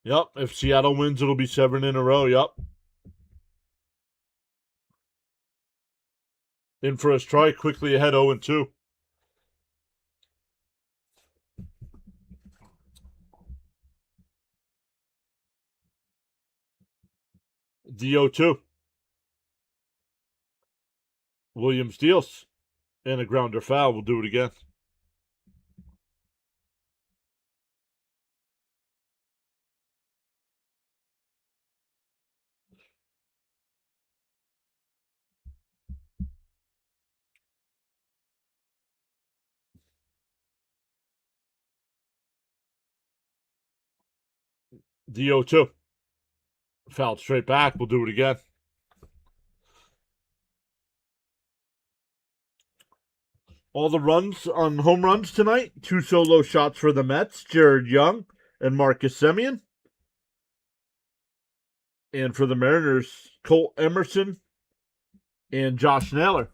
[SPEAKER 1] Yep, if Seattle wins, it'll be 7 in a row. Yep. In for a strike, quickly ahead, 0-2. The 0-2. Williams deals. And a grounder foul. We'll do it again. The 0-2. Fouled straight back. We'll do it again. All the runs on home runs tonight. 2 solo shots for the Mets. Jared Young and Marcus Semien. And for the Mariners, Colt Emerson and Josh Naylor.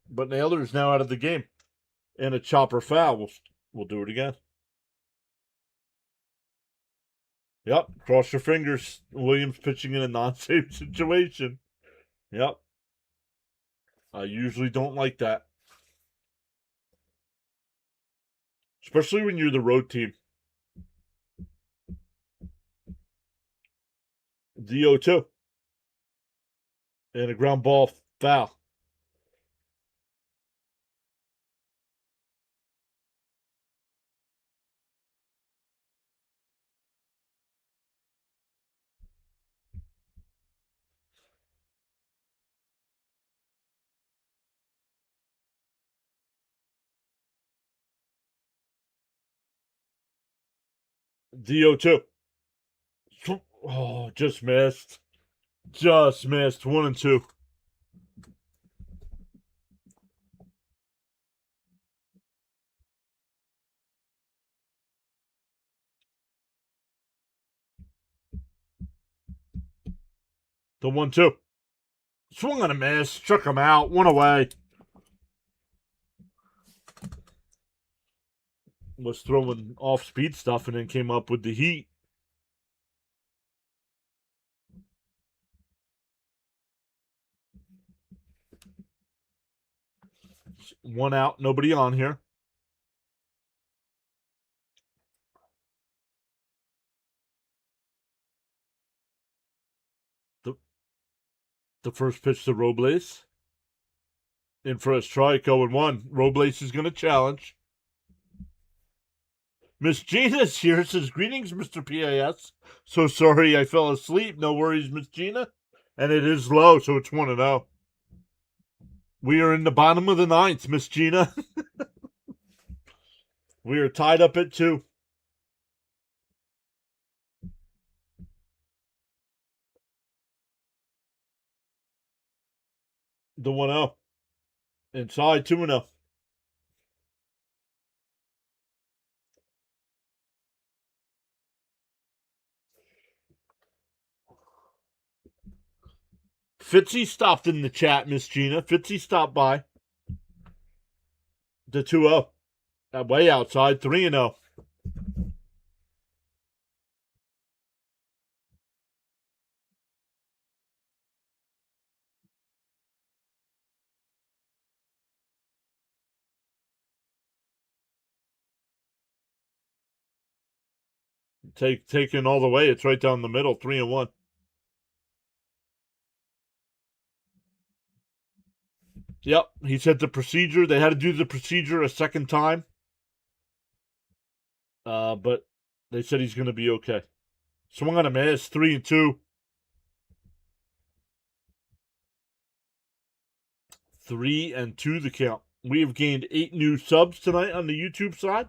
[SPEAKER 1] But Naylor's now out of the game. And a chopper foul. We'll do it again. Yep. Cross your fingers. Williams pitching in a non-safe situation. Yep. I usually don't like that. Especially when you're the road team. The 0-2. And a ground ball foul. The 0-2. Oh, just missed. Just missed. 1-2. The 1-2. Swung on a miss. Struck him out. 1 away. Was throwing off speed stuff and then came up with the heat. 1 out. Nobody on here. The first pitch to Robles. In for a strike, 0-1. Robles is going to challenge. Miss Gina's here. Says, greetings, Mr. PAS. So sorry I fell asleep. No worries, Miss Gina. And it is low, so it's 1-0. We are in the bottom of the 9th, Miss Gina. We are tied up at 2. The 1-0. Inside, 2-0. Fitzy stopped in the chat, Miss Gina. Fitzy stopped by. The 2-0. Way outside, 3-0. Taken all the way. It's right down the middle, 3-1. Yep, he said the procedure. They had to do the procedure a second time. But they said he's going to be okay. Swung on a miss, 3-2. 3-2 the count. We have gained 8 new subs tonight on the YouTube side.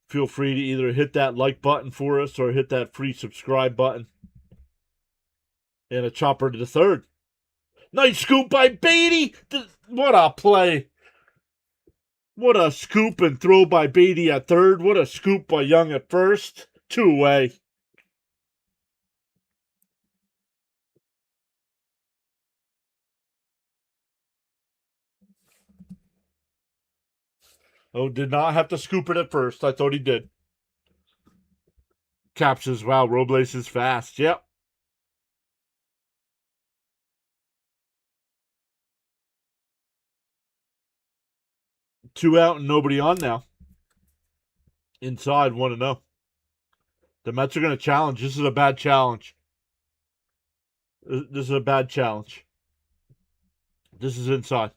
[SPEAKER 1] Feel free to either hit that like button for us or hit that free subscribe button. And a chopper to the 3rd. Nice scoop by Beatty. What a play. What a scoop and throw by Beatty at 3rd. What a scoop by Young at 1st. 2 away. Oh, did not have to scoop it at 1st. I thought he did. Cap says, wow, Robles is fast. Yep. Two out and nobody on now. Inside, 1-0. The Mets are going to challenge. This is a bad challenge. This is a bad challenge. This is inside.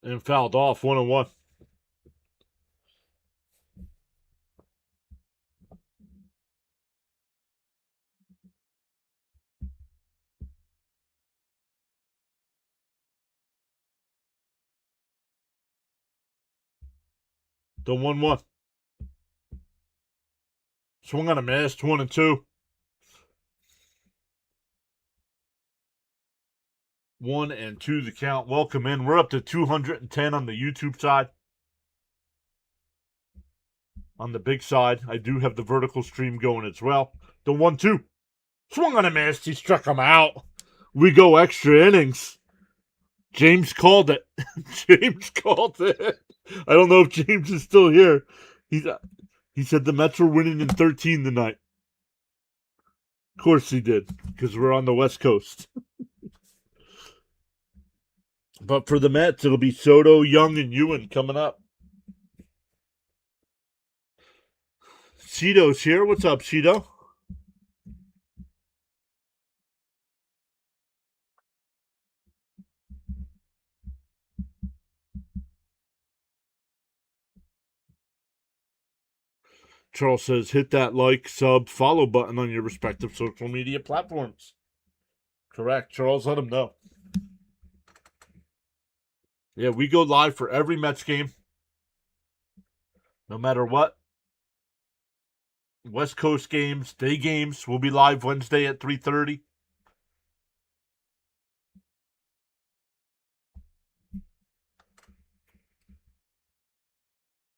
[SPEAKER 1] And fouled off 1-1. The 1-1. Swung on a miss. 1-2. 1-2 the count. Welcome in. We're up to 210 on the YouTube side. On the big side, I do have the vertical stream going as well. The 1-2. Swung on a miss. He struck him out. We go extra innings. James called it. James called it. I don't know if James is still here. He said the Mets were winning in 13 tonight. Of course he did, because we're on the West Coast. But for the Mets, it'll be Soto, Young, and Ewan coming up. Cito's here. What's up, Cito? Charles says, hit that like, sub, follow button on your respective social media platforms. Correct. Charles, let him know. Yeah, we go live for every Mets game. No matter what. West Coast games, day games. We'll be live Wednesday at 3:30.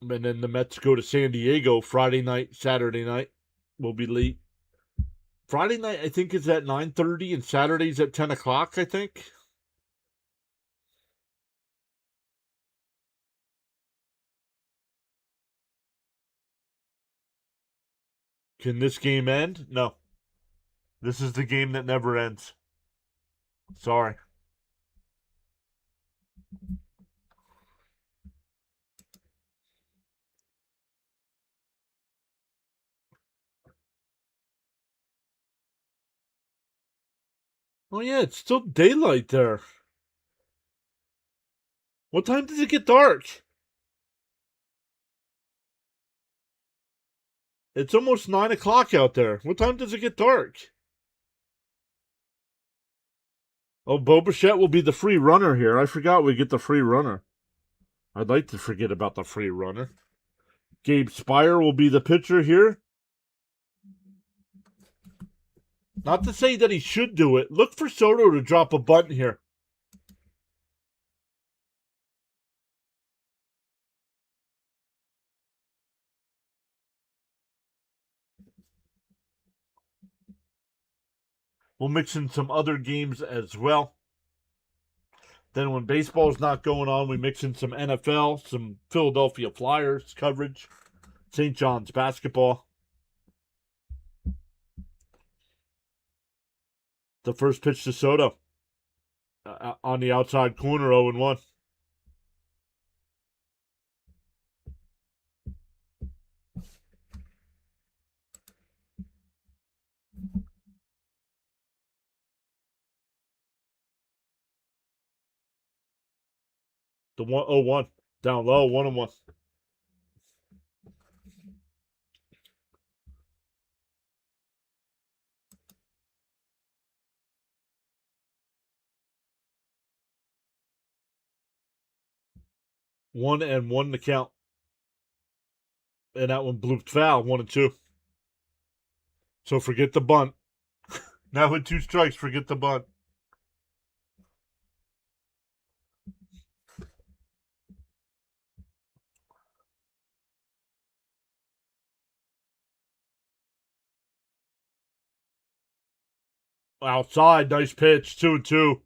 [SPEAKER 1] And then the Mets go to San Diego Friday night, Saturday night. We'll be late. Friday night, I think, is at 9:30, and Saturday's at 10 o'clock, I think. Can this game end? No. This is the game that never ends. Sorry. Oh, yeah, it's still daylight there. What time does it get dark? It's almost 9 o'clock out there. What time does it get dark? Oh, Bo Bichette will be the free runner here. I forgot we get the free runner. I'd like to forget about the free runner. Gabe Spire will be the pitcher here. Not to say that he should do it. Look for Soto to drop a bunt here. We'll mix in some other games as well. Then when baseball's not going on, we mix in some NFL, some Philadelphia Flyers coverage, St. John's basketball. The first pitch to Soto on the outside corner, 0-1. The 1-0-1 down low, 1-1. One and one to count. And that one blooped foul, 1-2. So forget the bunt. Now with 2 strikes, forget the bunt. Outside, nice pitch, 2-2.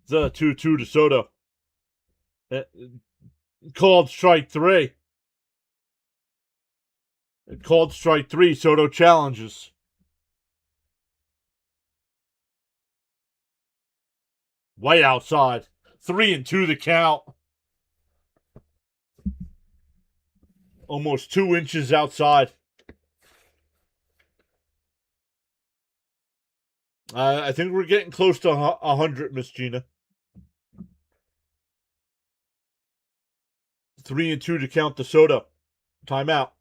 [SPEAKER 1] The 2-2 to Soto. Called strike three. Called strike three. Soto challenges. Way outside. 3-2 the count. Almost 2 inches outside. I think we're getting close to 100, Miss Gina. 3-2 to count the Soto. Timeout.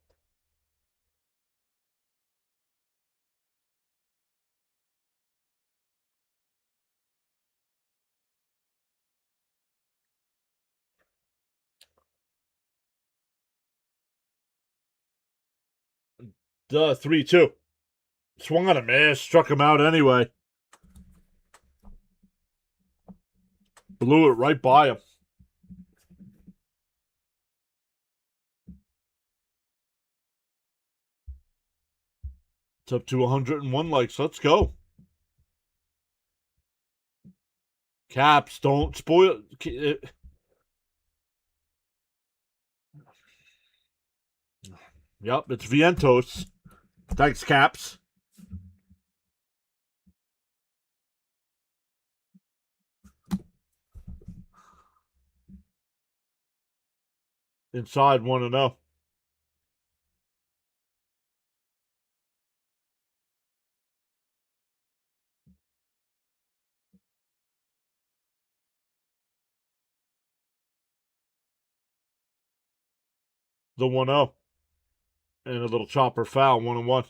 [SPEAKER 1] The 3-2. Swung on a miss. Struck him out anyway. Blew it right by him. It's up to 101 likes. Let's go. Caps, don't spoil it. Yep, it's Vientos. Thanks, Caps. Inside 1-0. The 1-0. And a little chopper foul, 1-1.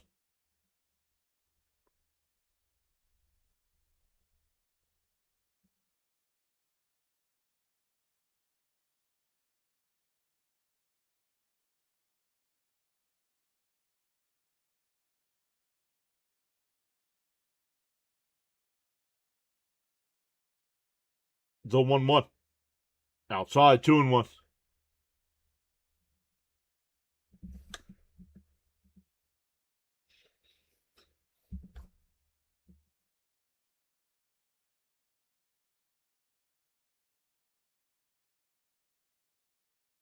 [SPEAKER 1] The 1-1. Outside, 2-1.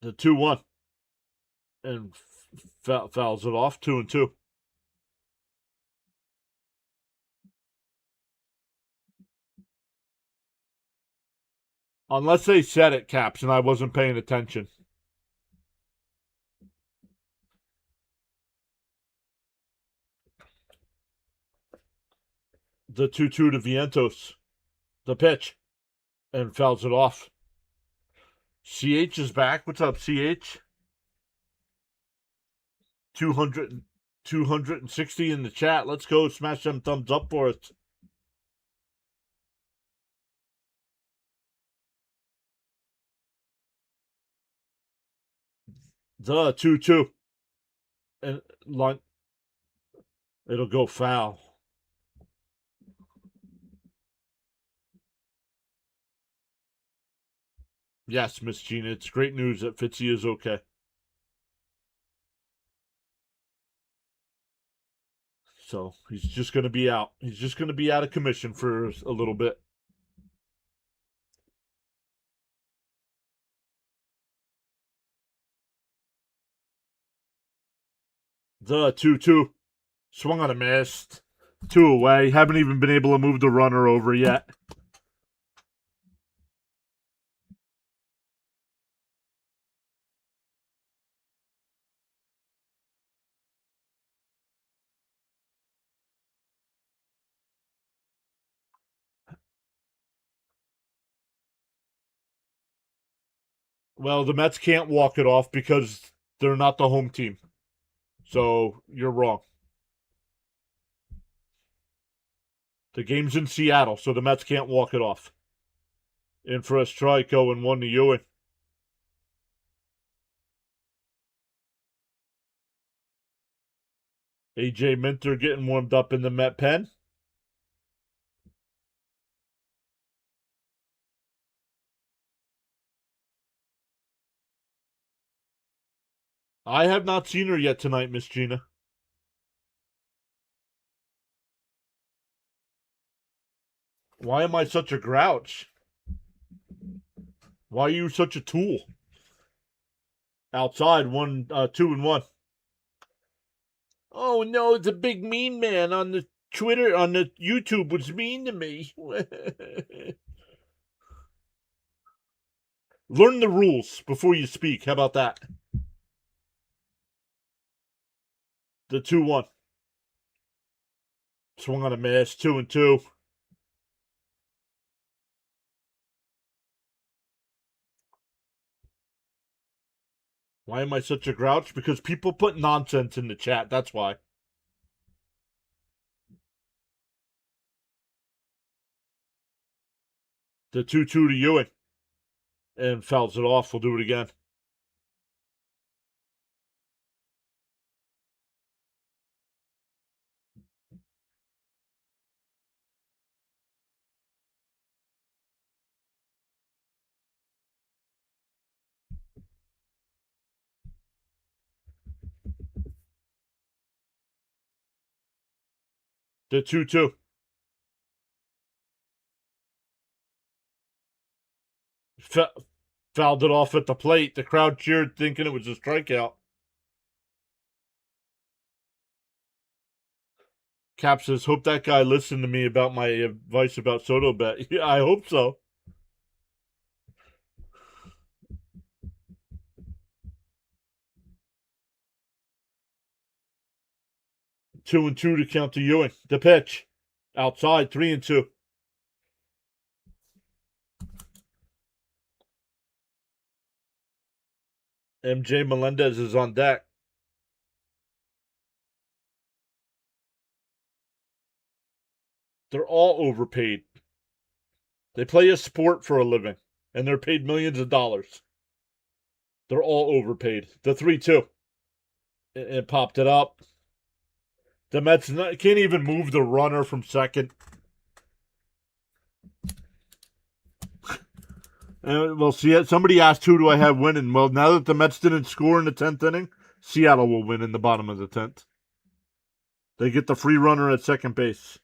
[SPEAKER 1] The 2-1. And fouls it off, 2-2. Unless they said it, Caps, and I wasn't paying attention. The 2-2 to Vientos. The pitch. And fouls it off. CH is back. What's up, CH? 260 in the chat. Let's go. Smash them thumbs up for us. The 2-2. And line. It'll go foul. Yes, Miss Gina. It's great news that Fitzy is okay. So he's just going to be out. He's just going to be out of commission for a little bit. The 2-2. Swung on a miss. 2 away. Haven't even been able to move the runner over yet. Well, the Mets can't walk it off because they're not the home team. So you're wrong. The game's in Seattle, so the Mets can't walk it off. In for a strike, 0-1 to Ewing. AJ Minter getting warmed up in the Met pen. I have not seen her yet tonight, Miss Gina. Why am I such a grouch? Why are you such a tool? Outside, 2-1. Oh no, the big mean man on the Twitter, on the YouTube was mean to me. Learn the rules before you speak. How about that? The 2-1. Swung on a miss, 2-2. Why am I such a grouch? Because people put nonsense in the chat. That's why. The 2-2 to Ewing. And fouls it off. We'll do it again. The 2-2. Fouled it off at the plate. The crowd cheered thinking it was a strikeout. Cap says, hope that guy listened to me about my advice about Soto bet. Yeah, I hope so. Two and two to count to Ewing. The pitch. Outside, 3-2. MJ Melendez is on deck. They're all overpaid. They play a sport for a living, and they're paid millions of dollars. They're all overpaid. The 3-2. It popped it up. The Mets can't even move the runner from second. Well, see, somebody asked who do I have winning. Well, now that the Mets didn't score in the 10th inning, Seattle will win in the bottom of the 10th. They get the free runner at second base.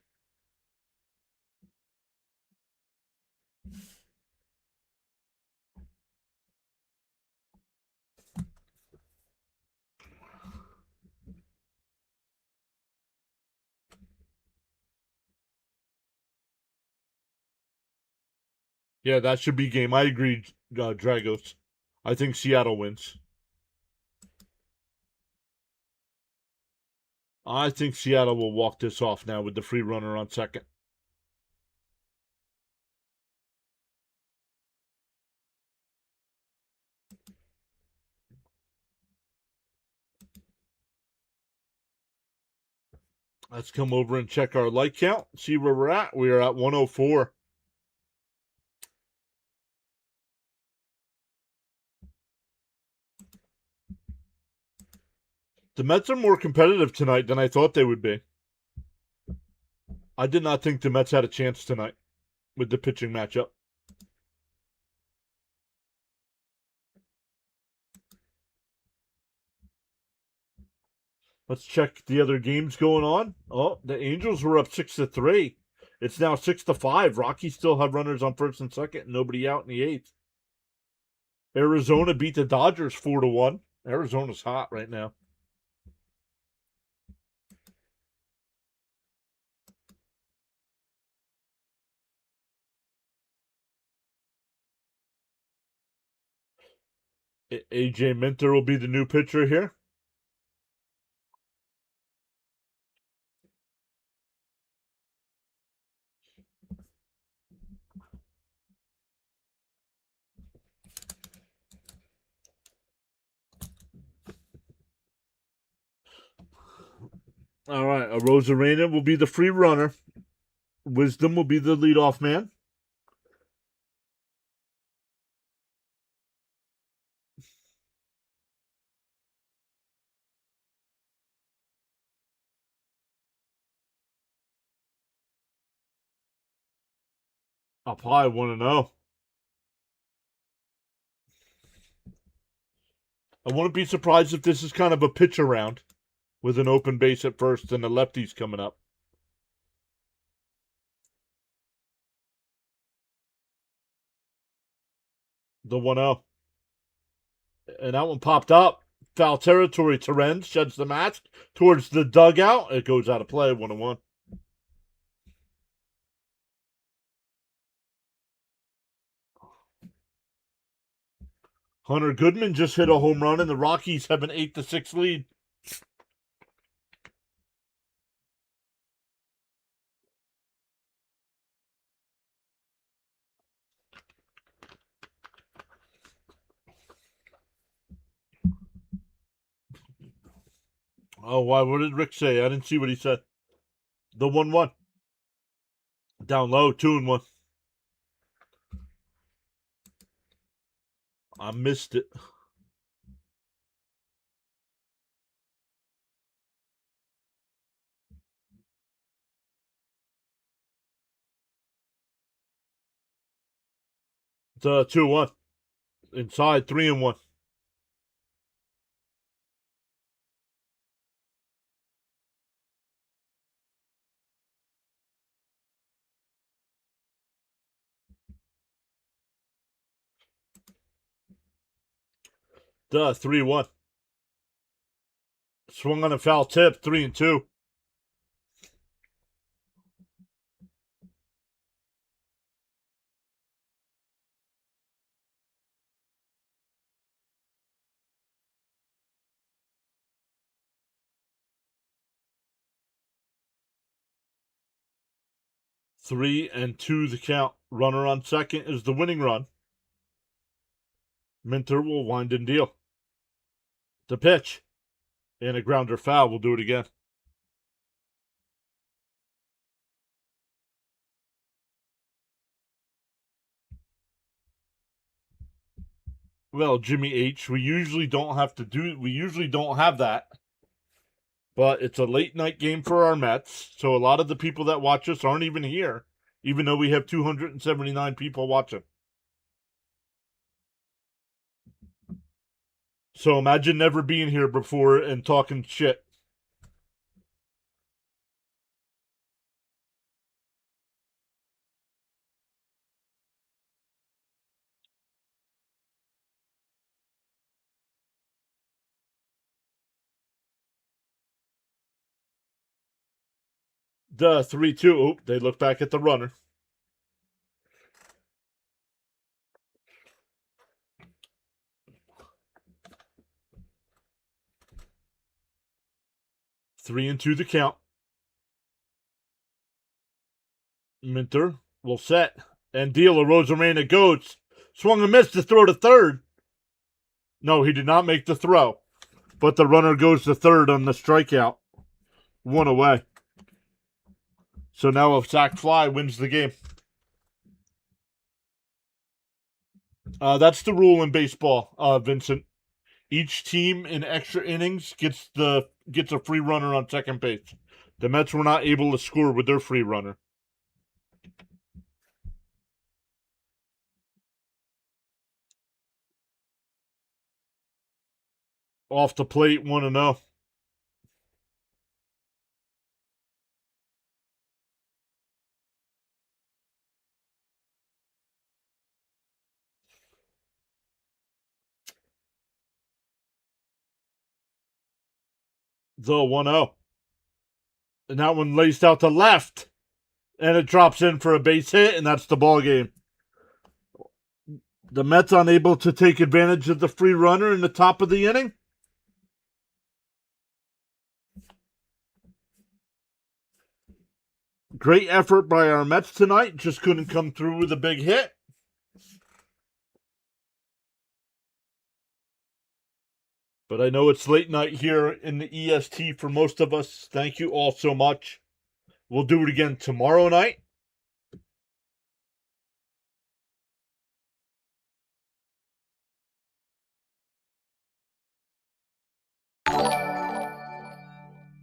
[SPEAKER 1] Yeah, that should be game. I agree, Dragos. I think Seattle wins. I think Seattle will walk this off now with the free runner on second. Let's come over and check our light count. See where we're at. We are at 104. The Mets are more competitive tonight than I thought they would be. I did not think the Mets had a chance tonight with the pitching matchup. Let's check the other games going on. Oh, the Angels were up 6-3. It's now 6-5. Rockies still have runners on first and second, and nobody out in the eighth. Arizona beat the Dodgers 4-1. Arizona's hot right now. AJ Minter will be the new pitcher here. All right, Rosarena will be the free runner. Wisdom will be the leadoff man. Up high, 1-0. I wouldn't be surprised if this is kind of a pitch around with an open base at first and the lefties coming up. The 1-0. And that one popped up. Foul territory. Terens sheds the mask towards the dugout. It goes out of play. 1-1. Hunter Goodman just hit a home run, and the Rockies have an 8-6 lead. Oh, why? What did Rick say? I didn't see what he said. The 1-1. Down low, 2-1. I missed it. It's 2-1. Inside, 3-1. Duh, 3-1. Swung on a foul tip, 3-2. Three and two the count. Runner on second is the winning run. Minter will wind and deal. The pitch. And a grounder foul. We'll do it again. Well, Jimmy H, we usually don't have that. But it's a late night game for our Mets, so a lot of the people that watch us aren't even here, even though we have 279 people watching. So imagine never being here before and talking shit. The 3-2. Oh, they look back at the runner. Three and two the count. Minter will set and deal. A Rosarena goes. Swung and missed to throw to third. No, he did not make the throw. But the runner goes to third on the strikeout. One away. So now a sac fly wins the game. That's the rule in baseball, Vincent. Each team in extra innings gets a free runner on second base. The Mets were not able to score with their free runner. Off the plate, 1-0. The 1-0. And that one laced out to left. And it drops in for a base hit, and that's the ball game. The Mets unable to take advantage of the free runner in the top of the inning. Great effort by our Mets tonight. Just couldn't come through with a big hit. But I know it's late night here in the EST for most of us. Thank you all so much. We'll do it again tomorrow night.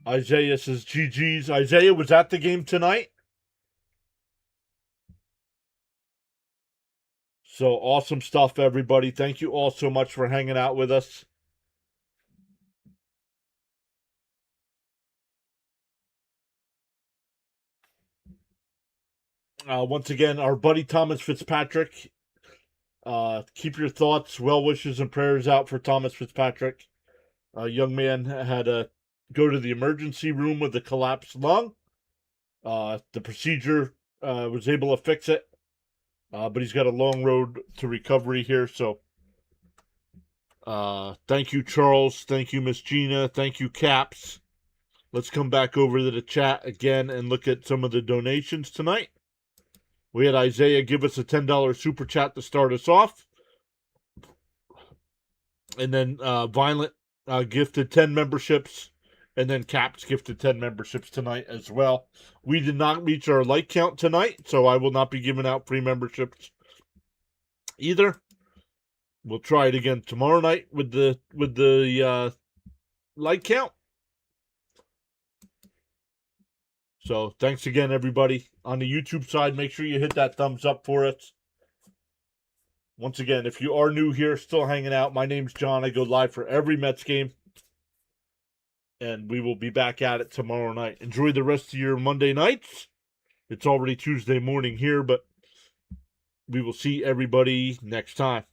[SPEAKER 1] Isaiah says GG's. Isaiah was at the game tonight. So awesome stuff, everybody. Thank you all so much for hanging out with us. Once again, our buddy Thomas Fitzpatrick Keep your thoughts, well wishes, and prayers out for Thomas Fitzpatrick. A young man had to go to the emergency room with a collapsed lung. The procedure was able to fix it, but he's got a long road to recovery here. So, thank you, Charles. Thank you, Miss Gina. Thank you, Caps. Let's come back over to the chat again and look at some of the donations tonight. We had Isaiah give us a $10 super chat to start us off. And then Violent gifted 10 memberships. And then Caps gifted 10 memberships tonight as well. We did not reach our like count tonight, so I will not be giving out free memberships either. We'll try it again tomorrow night with the like count. So thanks again, everybody. On the YouTube side, make sure you hit that thumbs up for us. Once again, if you are new here, still hanging out, my name's John. I go live for every Mets game. And we will be back at it tomorrow night. Enjoy the rest of your Monday nights. It's already Tuesday morning here, but we will see everybody next time.